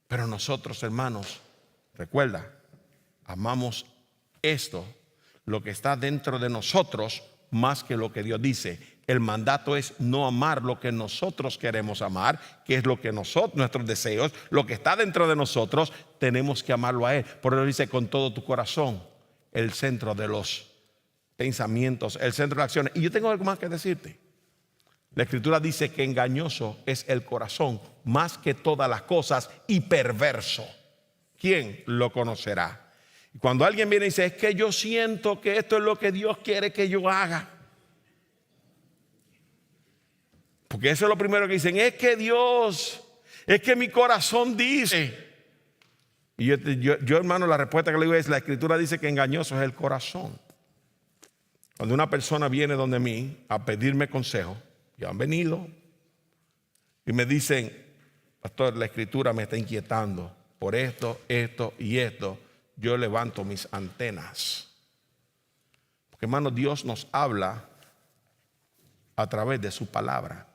Pero nosotros, hermanos, recuerda, amamos esto, lo que está dentro de nosotros, más que lo que Dios dice. El mandato es no amar lo que nosotros queremos amar, que es lo que nuestros deseos, lo que está dentro de nosotros, tenemos que amarlo a Él. Por eso dice, con todo tu corazón, el centro de los pensamientos, el centro de las acciones. Y yo tengo algo más que decirte. La escritura dice que engañoso es el corazón más que todas las cosas y perverso. ¿Quién lo conocerá? Y cuando alguien viene y dice, es que yo siento que esto es lo que Dios quiere que yo haga. Porque eso es lo primero que dicen, es que Dios, es que mi corazón dice. Y yo hermano, la respuesta que le digo es, la escritura dice que engañoso es el corazón. Cuando una persona viene donde mí a pedirme consejo, ya han venido y me dicen, pastor, la escritura me está inquietando por esto, esto y esto. Yo levanto mis antenas. Porque, hermano, Dios nos habla a través de su palabra.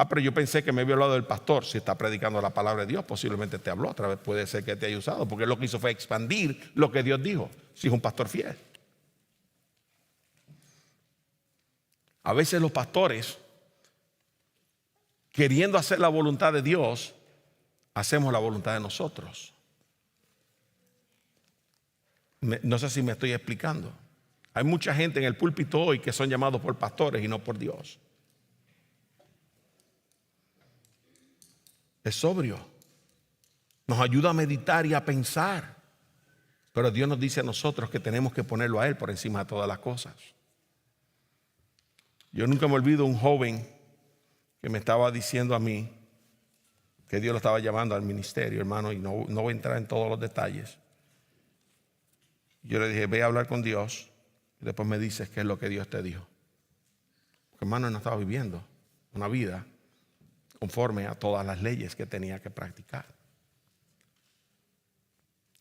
Pero yo pensé que me había hablado del pastor. Si está predicando la palabra de Dios, posiblemente te habló a través, puede ser que te haya usado, porque lo que hizo fue expandir lo que Dios dijo, si es un pastor fiel. A veces los pastores, queriendo hacer la voluntad de Dios, hacemos la voluntad de nosotros. No sé si me estoy explicando. Hay mucha gente en el púlpito hoy que son llamados por pastores y no por Dios. Es sobrio. Nos ayuda a meditar y a pensar. Pero Dios nos dice a nosotros que tenemos que ponerlo a Él por encima de todas las cosas. Yo nunca me olvido un joven que me estaba diciendo a mí que Dios lo estaba llamando al ministerio, hermano, y no voy a entrar en todos los detalles. Yo le dije, ve a hablar con Dios y después me dices qué es lo que Dios te dijo. Porque, hermano, él no estaba viviendo una vida conforme a todas las leyes que tenía que practicar.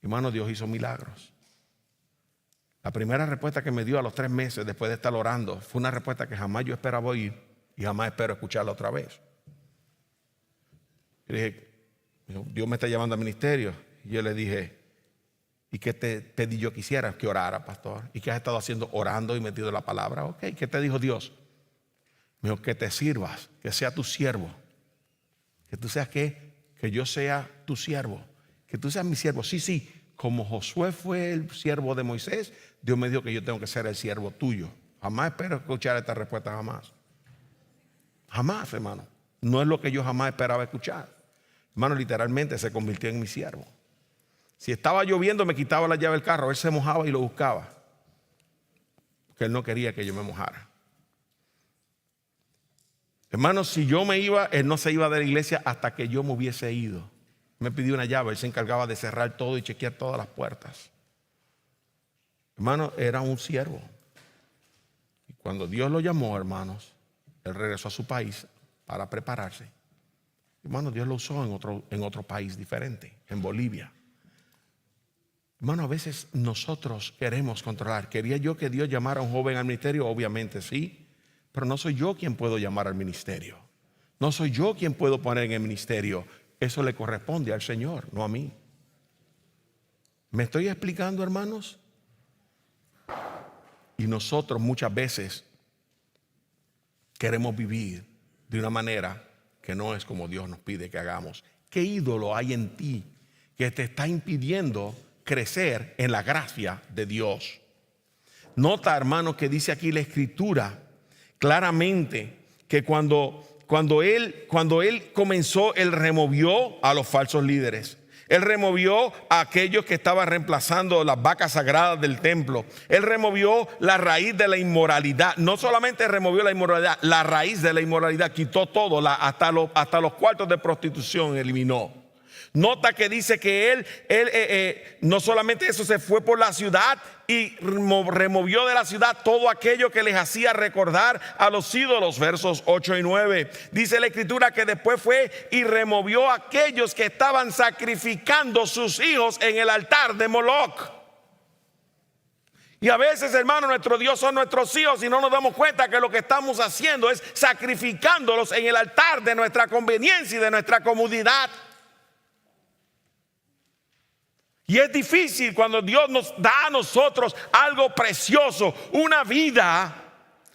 Hermano, Dios hizo milagros. La primera respuesta que me dio a los 3 meses después de estar orando fue una respuesta que jamás yo esperaba oír y jamás espero escucharla otra vez. Yo dije, Dios me está llamando al ministerio. Y yo le dije, ¿y qué te pedí yo que hiciera? Que orara, pastor. ¿Y qué has estado haciendo? Orando y metido en la palabra. Ok, ¿qué te dijo Dios? Me dijo, que te sirvas, que sea tu siervo. Que tú seas que yo sea tu siervo. Que tú seas mi siervo. Sí, como Josué fue el siervo de Moisés, Dios me dijo que yo tengo que ser el siervo tuyo. Jamás espero escuchar esta respuesta, jamás. Jamás, hermano. No es lo que yo jamás esperaba escuchar. Hermano, literalmente se convirtió en mi siervo. Si estaba lloviendo, me quitaba la llave del carro. Él se mojaba y lo buscaba. Porque él no quería que yo me mojara. Hermano, si yo me iba, él no se iba de la iglesia hasta que yo me hubiese ido. Me pidió una llave, él se encargaba de cerrar todo y chequear todas las puertas. Hermano, era un siervo. Y cuando Dios lo llamó, hermanos, él regresó a su país para prepararse. Hermano, Dios lo usó en otro país diferente, en Bolivia. Hermano, a veces nosotros queremos controlar. ¿Quería yo que Dios llamara a un joven al ministerio? Obviamente sí. Pero no soy yo quien puedo llamar al ministerio. No soy yo quien puedo poner en el ministerio. Eso le corresponde al Señor, no a mí. ¿Me estoy explicando, hermanos? Y nosotros muchas veces queremos vivir de una manera que no es como Dios nos pide que hagamos. ¿Qué ídolo hay en ti que te está impidiendo crecer en la gracia de Dios? Nota, hermano, que dice aquí la Escritura claramente que cuando él comenzó, él removió a los falsos líderes. Él removió a aquellos que estaban reemplazando las vacas sagradas del templo. Él removió la raíz de la inmoralidad. No solamente removió la inmoralidad, la raíz de la inmoralidad, quitó todo, hasta los cuartos de prostitución eliminó. Nota que dice que él no solamente eso, se fue por la ciudad y removió de la ciudad todo aquello que les hacía recordar a los ídolos. Versos 8 y 9. Dice la Escritura que después fue y removió a aquellos que estaban sacrificando sus hijos en el altar de Moloc. Y a veces, hermano, nuestro Dios son nuestros hijos y no nos damos cuenta que lo que estamos haciendo es sacrificándolos en el altar de nuestra conveniencia y de nuestra comodidad. Y es difícil cuando Dios nos da a nosotros algo precioso, una vida,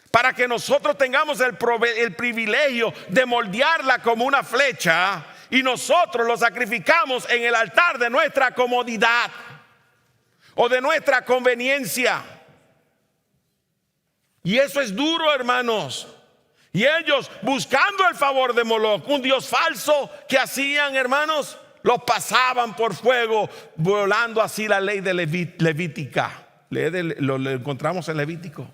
para que nosotros tengamos el privilegio de moldearla como una flecha y nosotros lo sacrificamos en el altar de nuestra comodidad o de nuestra conveniencia. Y eso es duro, hermanos. Y ellos, buscando el favor de Moloc, un dios falso, que hacían, hermanos, los pasaban por fuego, violando así la ley de Levítica. Lo encontramos en Levítico.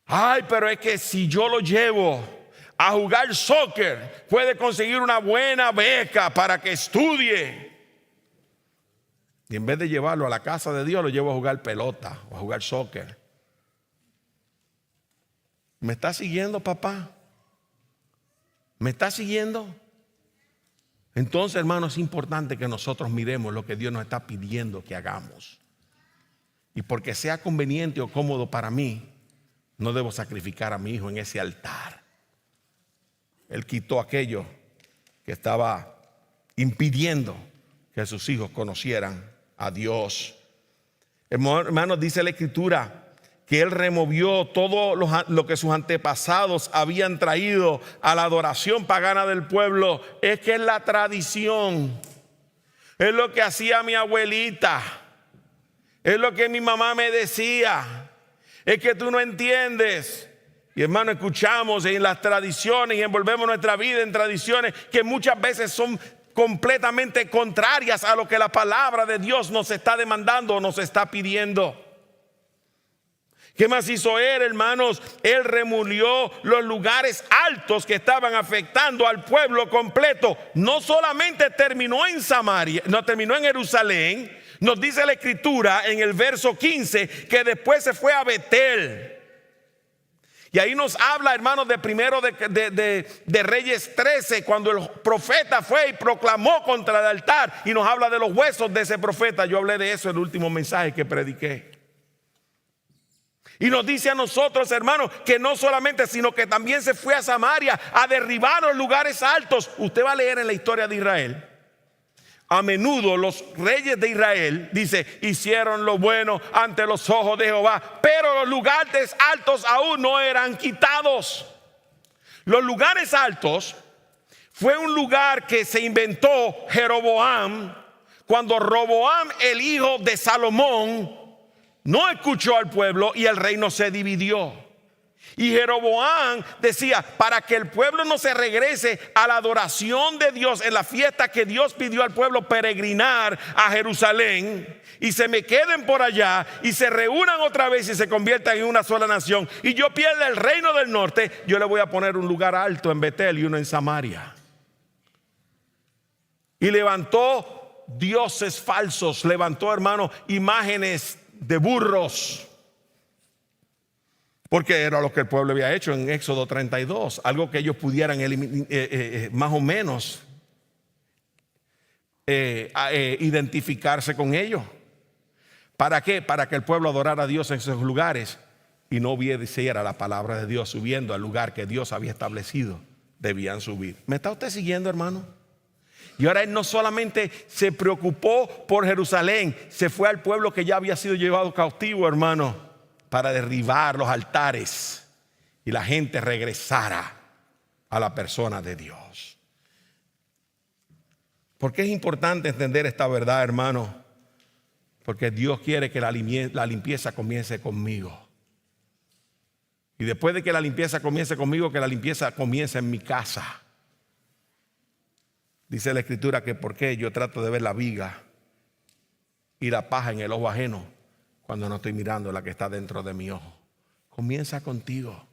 Ay, pero es que si yo lo llevo a jugar soccer, puede conseguir una buena beca para que estudie. Y en vez de llevarlo a la casa de Dios, lo llevo a jugar pelota o a jugar soccer. ¿Me está siguiendo, papá? ¿Me está siguiendo? Entonces, hermano, es importante que nosotros miremos lo que Dios nos está pidiendo que hagamos. Y porque sea conveniente o cómodo para mí, no debo sacrificar a mi hijo en ese altar. Él quitó aquello que estaba impidiendo que sus hijos conocieran a Dios. Hermanos, dice la Escritura que Él removió todo lo que sus antepasados habían traído a la adoración pagana del pueblo. Es que es la tradición, es lo que hacía mi abuelita, es lo que mi mamá me decía. Es que tú no entiendes. Y hermano, escuchamos en las tradiciones y envolvemos nuestra vida en tradiciones que muchas veces son completamente contrarias a lo que la palabra de Dios nos está demandando o nos está pidiendo. ¿Qué más hizo Él, hermanos? Él removió los lugares altos que estaban afectando al pueblo completo. No solamente terminó en Samaria, no terminó en Jerusalén. Nos dice la Escritura en el verso 15 que después se fue a Betel. Y ahí nos habla, hermanos, de primero de Reyes 13, cuando el profeta fue y proclamó contra el altar. Y nos habla de los huesos de ese profeta. Yo hablé de eso en el último mensaje que prediqué. Y nos dice a nosotros, hermanos, que no solamente, sino que también se fue a Samaria a derribar los lugares altos. Usted va a leer en la historia de Israel. A menudo los reyes de Israel, dice, hicieron lo bueno ante los ojos de Jehová, pero los lugares altos aún no eran quitados. Los lugares altos fue un lugar que se inventó Jeroboam cuando Roboam, el hijo de Salomón, no escuchó al pueblo y el reino se dividió. Y Jeroboam decía, para que el pueblo no se regrese a la adoración de Dios en la fiesta que Dios pidió al pueblo peregrinar a Jerusalén, y se me queden por allá y se reúnan otra vez y se conviertan en una sola nación, y yo pierda el reino del norte, yo le voy a poner un lugar alto en Betel y uno en Samaria. Y levantó dioses falsos, levantó, hermano, imágenes de burros, porque era lo que el pueblo había hecho en Éxodo 32, algo que ellos pudieran más o menos identificarse con ellos. ¿Para qué? Para que el pueblo adorara a Dios en esos lugares y no obedeciera la palabra de Dios. Subiendo al lugar que Dios había establecido, debían subir. ¿Me está usted siguiendo, hermano? Y ahora Él no solamente se preocupó por Jerusalén, se fue al pueblo que ya había sido llevado cautivo, hermano, para derribar los altares y la gente regresara a la persona de Dios. ¿Por qué es importante entender esta verdad, hermano? Porque Dios quiere que la limpieza comience conmigo. Y después de que la limpieza comience conmigo, que la limpieza comience en mi casa. Dice la Escritura que por qué yo trato de ver la viga y la paja en el ojo ajeno cuando no estoy mirando la que está dentro de mi ojo. Comienza contigo.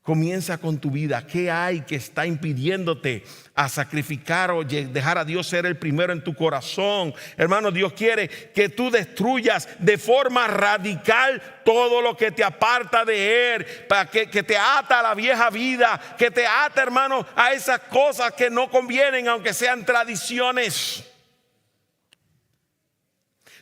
Comienza con tu vida. ¿Qué hay que está impidiéndote a sacrificar o dejar a Dios ser el primero en tu corazón? Hermano, Dios quiere que tú destruyas de forma radical todo lo que te aparta de Él, para que te ata a la vieja vida, que te ata, hermano, a esas cosas que no convienen, aunque sean tradiciones.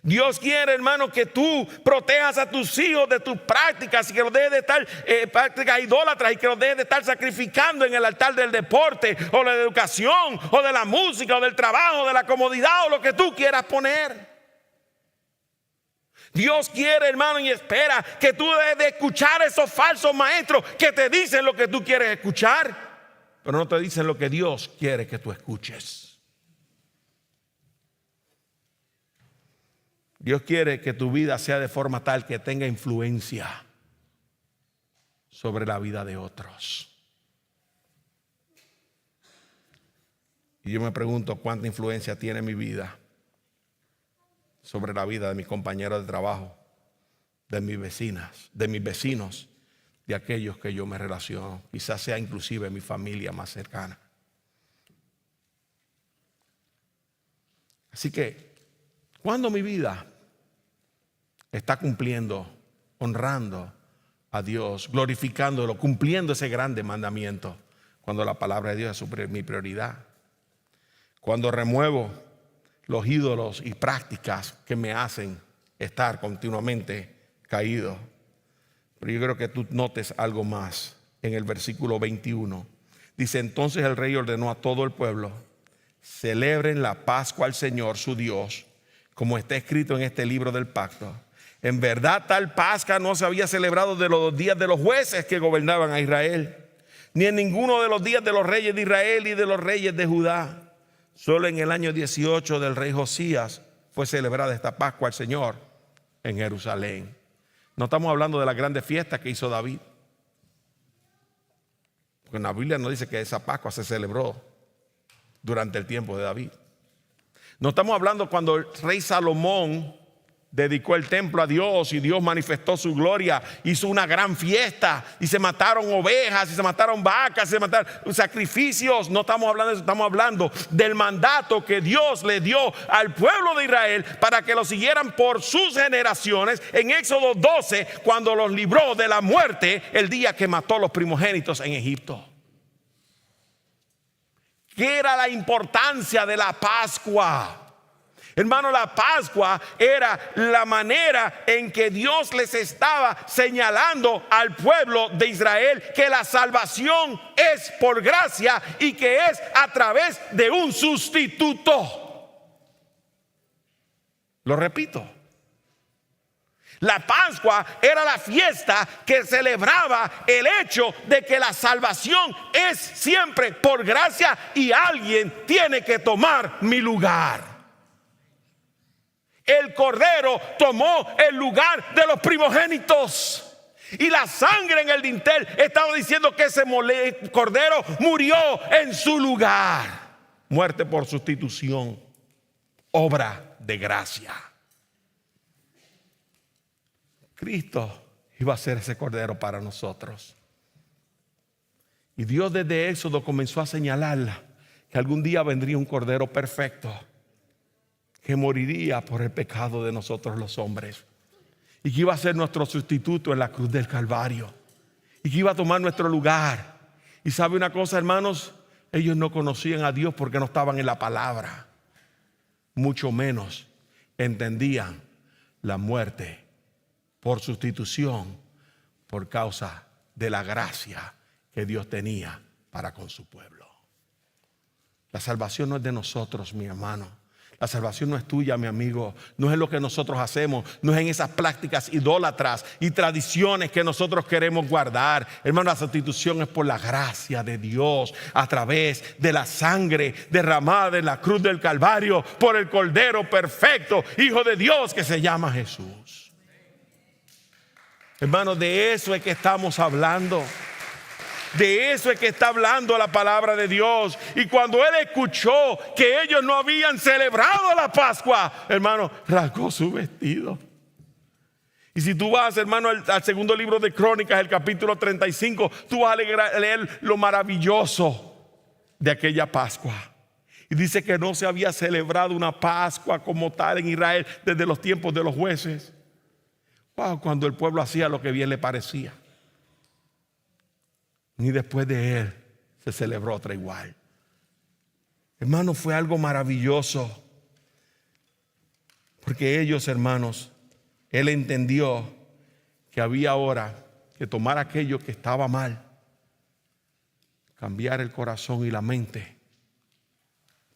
Dios quiere, hermano, que tú protejas a tus hijos de tus prácticas y que los dejes de estar prácticas idólatras y que los dejes de estar sacrificando en el altar del deporte o de la educación o de la música o del trabajo o de la comodidad o lo que tú quieras poner. Dios quiere, hermano, y espera que tú dejes de escuchar a esos falsos maestros que te dicen lo que tú quieres escuchar, pero no te dicen lo que Dios quiere que tú escuches. Dios quiere que tu vida sea de forma tal que tenga influencia sobre la vida de otros. Y yo me pregunto cuánta influencia tiene mi vida sobre la vida de mis compañeros de trabajo, de mis vecinas, de mis vecinos, de aquellos que yo me relaciono. Quizás sea inclusive mi familia más cercana. Así que, cuando mi vida está cumpliendo, honrando a Dios, glorificándolo, cumpliendo ese grande mandamiento, cuando la palabra de Dios es mi prioridad, cuando remuevo los ídolos y prácticas que me hacen estar continuamente caído. Pero yo creo que tú notes algo más en el versículo 21. Dice: entonces el rey ordenó a todo el pueblo: celebren la Pascua al Señor su Dios, como está escrito en este libro del pacto. En verdad, tal Pascua no se había celebrado de los días de los jueces que gobernaban a Israel, ni en ninguno de los días de los reyes de Israel y de los reyes de Judá. Solo en el año 18 del rey Josías fue celebrada esta Pascua al Señor en Jerusalén. No estamos hablando de las grandes fiestas que hizo David, porque en la Biblia no dice que esa Pascua se celebró durante el tiempo de David. No estamos hablando cuando el rey Salomón dedicó el templo a Dios y Dios manifestó su gloria, hizo una gran fiesta y se mataron ovejas y se mataron vacas, se mataron sacrificios. No estamos hablando de eso, estamos hablando del mandato que Dios le dio al pueblo de Israel para que lo siguieran por sus generaciones en Éxodo 12, cuando los libró de la muerte el día que mató a los primogénitos en Egipto. ¿Qué era la importancia de la Pascua? Hermano, la Pascua era la manera en que Dios les estaba señalando al pueblo de Israel que la salvación es por gracia y que es a través de un sustituto. Lo repito. La Pascua era la fiesta que celebraba el hecho de que la salvación es siempre por gracia y alguien tiene que tomar mi lugar. El cordero tomó el lugar de los primogénitos. Y la sangre en el dintel estaba diciendo que ese cordero murió en su lugar. Muerte por sustitución. Obra de gracia. Cristo iba a ser ese cordero para nosotros. Y Dios desde Éxodo comenzó a señalarla que algún día vendría un cordero perfecto que moriría por el pecado de nosotros los hombres, y que iba a ser nuestro sustituto en la cruz del Calvario, y que iba a tomar nuestro lugar. Y sabe una cosa, hermanos, ellos no conocían a Dios porque no estaban en la palabra, mucho menos entendían la muerte por sustitución por causa de la gracia que Dios tenía para con su pueblo. La salvación no es de nosotros, mi hermano. La salvación no es tuya, mi amigo. No es lo que nosotros hacemos. No es en esas prácticas idólatras y tradiciones que nosotros queremos guardar. Hermano, la sustitución es por la gracia de Dios a través de la sangre derramada en la cruz del Calvario por el Cordero perfecto, Hijo de Dios, que se llama Jesús. Hermano, de eso es que estamos hablando. De eso es que está hablando la palabra de Dios. Y cuando él escuchó que ellos no habían celebrado la Pascua, hermano, rasgó su vestido. Y si tú vas, hermano, al segundo libro de Crónicas, el capítulo 35, tú vas a leer lo maravilloso de aquella Pascua. Y dice que no se había celebrado una Pascua como tal en Israel desde los tiempos de los jueces. Wow, cuando el pueblo hacía lo que bien le parecía. Ni después de él se celebró otra igual. Hermano, fue algo maravilloso. Porque ellos, hermanos, él entendió que había ahora que tomar aquello que estaba mal, cambiar el corazón y la mente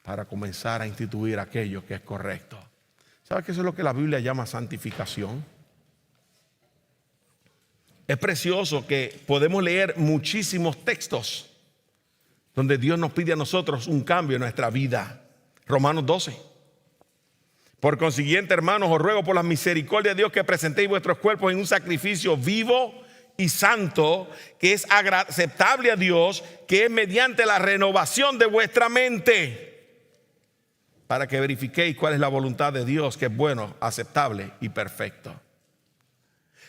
para comenzar a instituir aquello que es correcto. ¿Sabe que eso es lo que la Biblia llama santificación? Es precioso que podemos leer muchísimos textos donde Dios nos pide a nosotros un cambio en nuestra vida. Romanos 12. Por consiguiente, hermanos, os ruego por la misericordia de Dios que presentéis vuestros cuerpos en un sacrificio vivo y santo, que es aceptable a Dios, que es mediante la renovación de vuestra mente, para que verifiquéis cuál es la voluntad de Dios, que es bueno, aceptable y perfecto.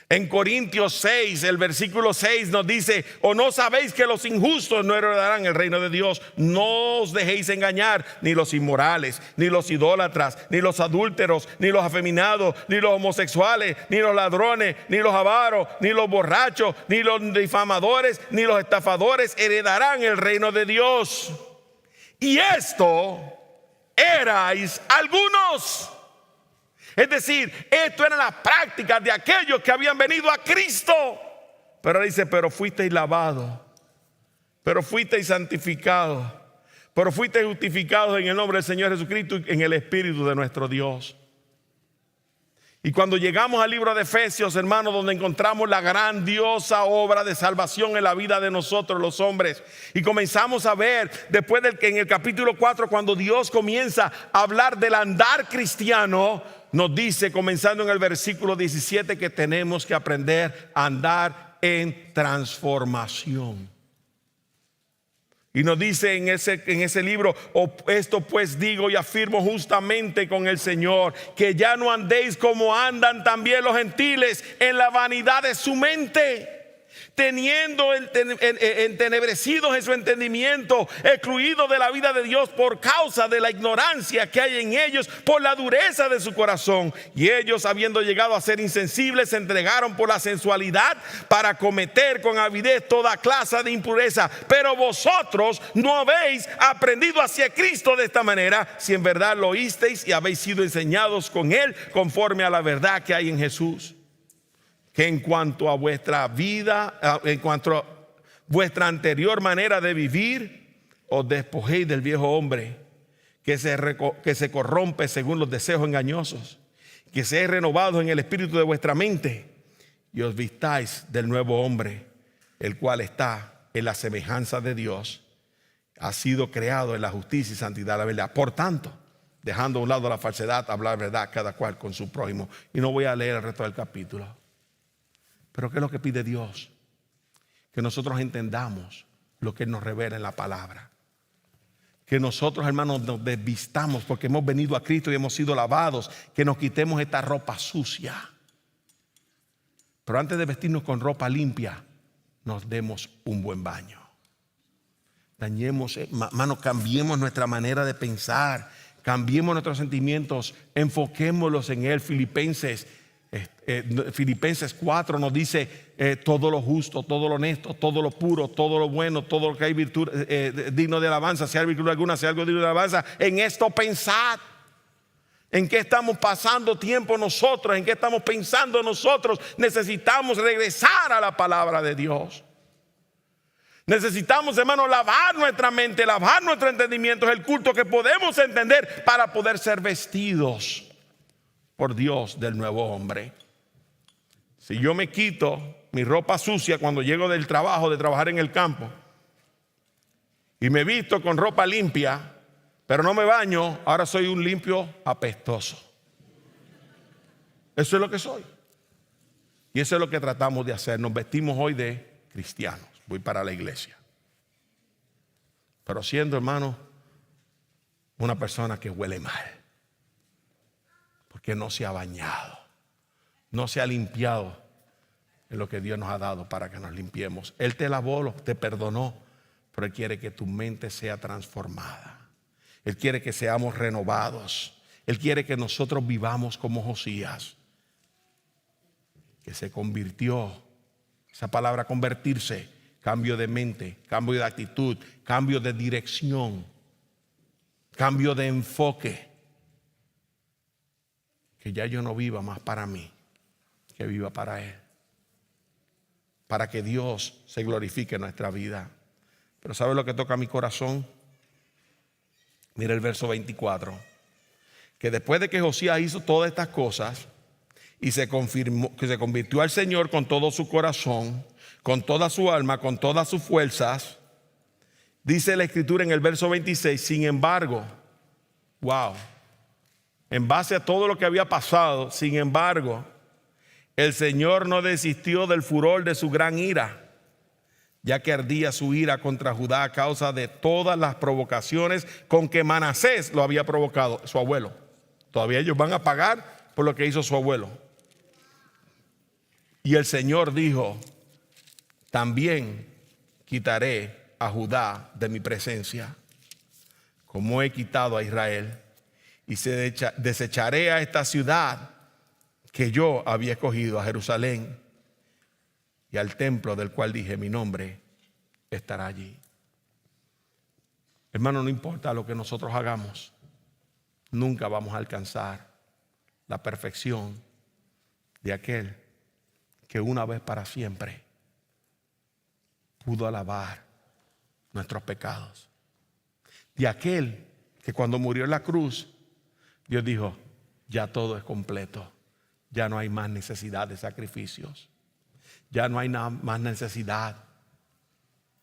En Corintios 6, el versículo 6 nos dice: ¿o no sabéis que los injustos no heredarán el reino de Dios? No os dejéis engañar, ni los inmorales, ni los idólatras, ni los adúlteros, ni los afeminados, ni los homosexuales, ni los ladrones, ni los avaros, ni los borrachos, ni los difamadores, ni los estafadores heredarán el reino de Dios. Y esto erais algunos. Es decir, esto eran las prácticas de aquellos que habían venido a Cristo. Pero ahora dice, pero fuisteis lavados, pero fuisteis santificados, pero fuisteis justificados en el nombre del Señor Jesucristo y en el Espíritu de nuestro Dios. Y cuando llegamos al libro de Efesios, hermanos, donde encontramos la grandiosa obra de salvación en la vida de nosotros los hombres, y comenzamos a ver después del que en el capítulo 4, cuando Dios comienza a hablar del andar cristiano, nos dice, comenzando en el versículo 17, que tenemos que aprender a andar en transformación. Y nos dice en ese libro, esto pues digo y afirmo justamente con el Señor, que ya no andéis como andan también los gentiles en la vanidad de su mente, teniendo entenebrecidos en su entendimiento, excluidos de la vida de Dios por causa de la ignorancia que hay en ellos, por la dureza de su corazón. Y ellos, habiendo llegado a ser insensibles, se entregaron por la sensualidad para cometer con avidez toda clase de impureza. Pero vosotros no habéis aprendido hacia Cristo de esta manera, si en verdad lo oísteis y habéis sido enseñados con Él conforme a la verdad que hay en Jesús. Que en cuanto a vuestra vida, en cuanto a vuestra anterior manera de vivir, os despojéis del viejo hombre que se corrompe según los deseos engañosos, que seáis renovados en el espíritu de vuestra mente y os vistáis del nuevo hombre, el cual está en la semejanza de Dios, ha sido creado en la justicia y santidad de la verdad. Por tanto, dejando a un lado la falsedad, hablar verdad cada cual con su prójimo. Y no voy a leer el resto del capítulo. Pero ¿qué es lo que pide Dios? Que nosotros entendamos lo que Él nos revela en la palabra. Que nosotros, hermanos, nos desvistamos porque hemos venido a Cristo y hemos sido lavados. Que nos quitemos esta ropa sucia. Pero antes de vestirnos con ropa limpia, nos demos un buen baño. Dañemos, hermanos, cambiemos nuestra manera de pensar. Cambiemos nuestros sentimientos. Enfoquémoslos en Él. Filipenses 4 nos dice todo lo justo, todo lo honesto, todo lo puro, todo lo bueno, todo lo que hay virtud digno de alabanza, si hay virtud alguna, si hay algo digno de alabanza, en esto pensad. ¿En qué estamos pasando tiempo nosotros? ¿En qué estamos pensando nosotros? Necesitamos regresar a la palabra de Dios. Necesitamos, hermanos, lavar nuestra mente, lavar nuestro entendimiento. Es el culto que podemos entender para poder ser vestidos por Dios del nuevo hombre. Si yo me quito mi ropa sucia cuando llego del trabajo, de trabajar en el campo, y me visto con ropa limpia, pero no me baño, ahora soy un limpio apestoso. Eso es lo que soy. Y eso es lo que tratamos de hacer. Nos vestimos hoy de cristianos. Voy para la iglesia. Pero siendo, hermano, una persona que huele mal. Porque no se ha bañado, no se ha limpiado en lo que Dios nos ha dado para que nos limpiemos. Él te lavó, te perdonó, pero Él quiere que tu mente sea transformada. Él quiere que seamos renovados. Él quiere que nosotros vivamos como Josías, que se convirtió. Esa palabra convertirse, cambio de mente, cambio de actitud, cambio de dirección, cambio de enfoque. Que ya yo no viva más para mí, que viva para Él. Para que Dios se glorifique en nuestra vida. Pero ¿sabe lo que toca mi corazón? Mira el verso 24. Que después de que Josías hizo todas estas cosas y se convirtió al Señor con todo su corazón, con toda su alma, con todas sus fuerzas, dice la Escritura en el verso 26, sin embargo, wow. En base a todo lo que había pasado, sin embargo, el Señor no desistió del furor de su gran ira, ya que ardía su ira contra Judá a causa de todas las provocaciones con que Manasés lo había provocado, su abuelo. Todavía ellos van a pagar por lo que hizo su abuelo. Y el Señor dijo, también quitaré a Judá de mi presencia, como he quitado a Israel. Y desecharé a esta ciudad que yo había escogido, a Jerusalén, y al templo del cual dije, mi nombre estará allí. Hermano, no importa lo que nosotros hagamos, nunca vamos a alcanzar la perfección de aquel que una vez para siempre pudo lavar nuestros pecados. De aquel que cuando murió en la cruz, Dios dijo, ya todo es completo. Ya no hay más necesidad de sacrificios. Ya no hay más necesidad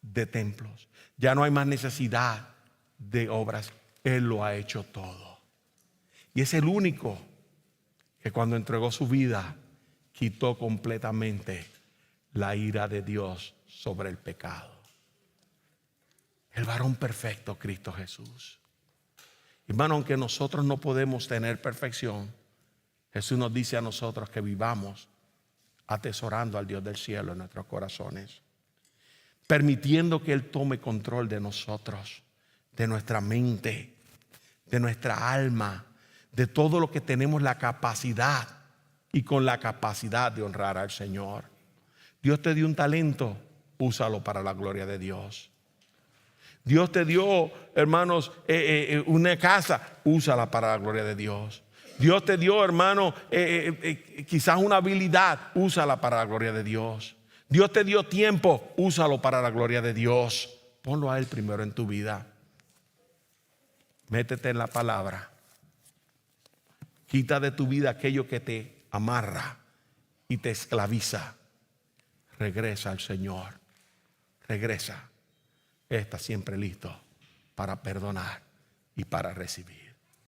de templos. Ya no hay más necesidad de obras. Él lo ha hecho todo. Y es el único que cuando entregó su vida quitó completamente la ira de Dios sobre el pecado. El varón perfecto, Cristo Jesús. Hermano, aunque nosotros no podemos tener perfección, Jesús nos dice a nosotros que vivamos atesorando al Dios del cielo en nuestros corazones, permitiendo que Él tome control de nosotros, de nuestra mente, de nuestra alma, de todo lo que tenemos la capacidad y con la capacidad de honrar al Señor. Dios te dio un talento, úsalo para la gloria de Dios. Dios te dio, hermanos, una casa, úsala para la gloria de Dios. Dios te dio, hermano, quizás una habilidad, úsala para la gloria de Dios. Dios te dio tiempo, úsalo para la gloria de Dios. Ponlo a Él primero en tu vida. Métete en la palabra. Quita de tu vida aquello que te amarra y te esclaviza. Regresa al Señor. Regresa. Está siempre listo para perdonar y para recibir.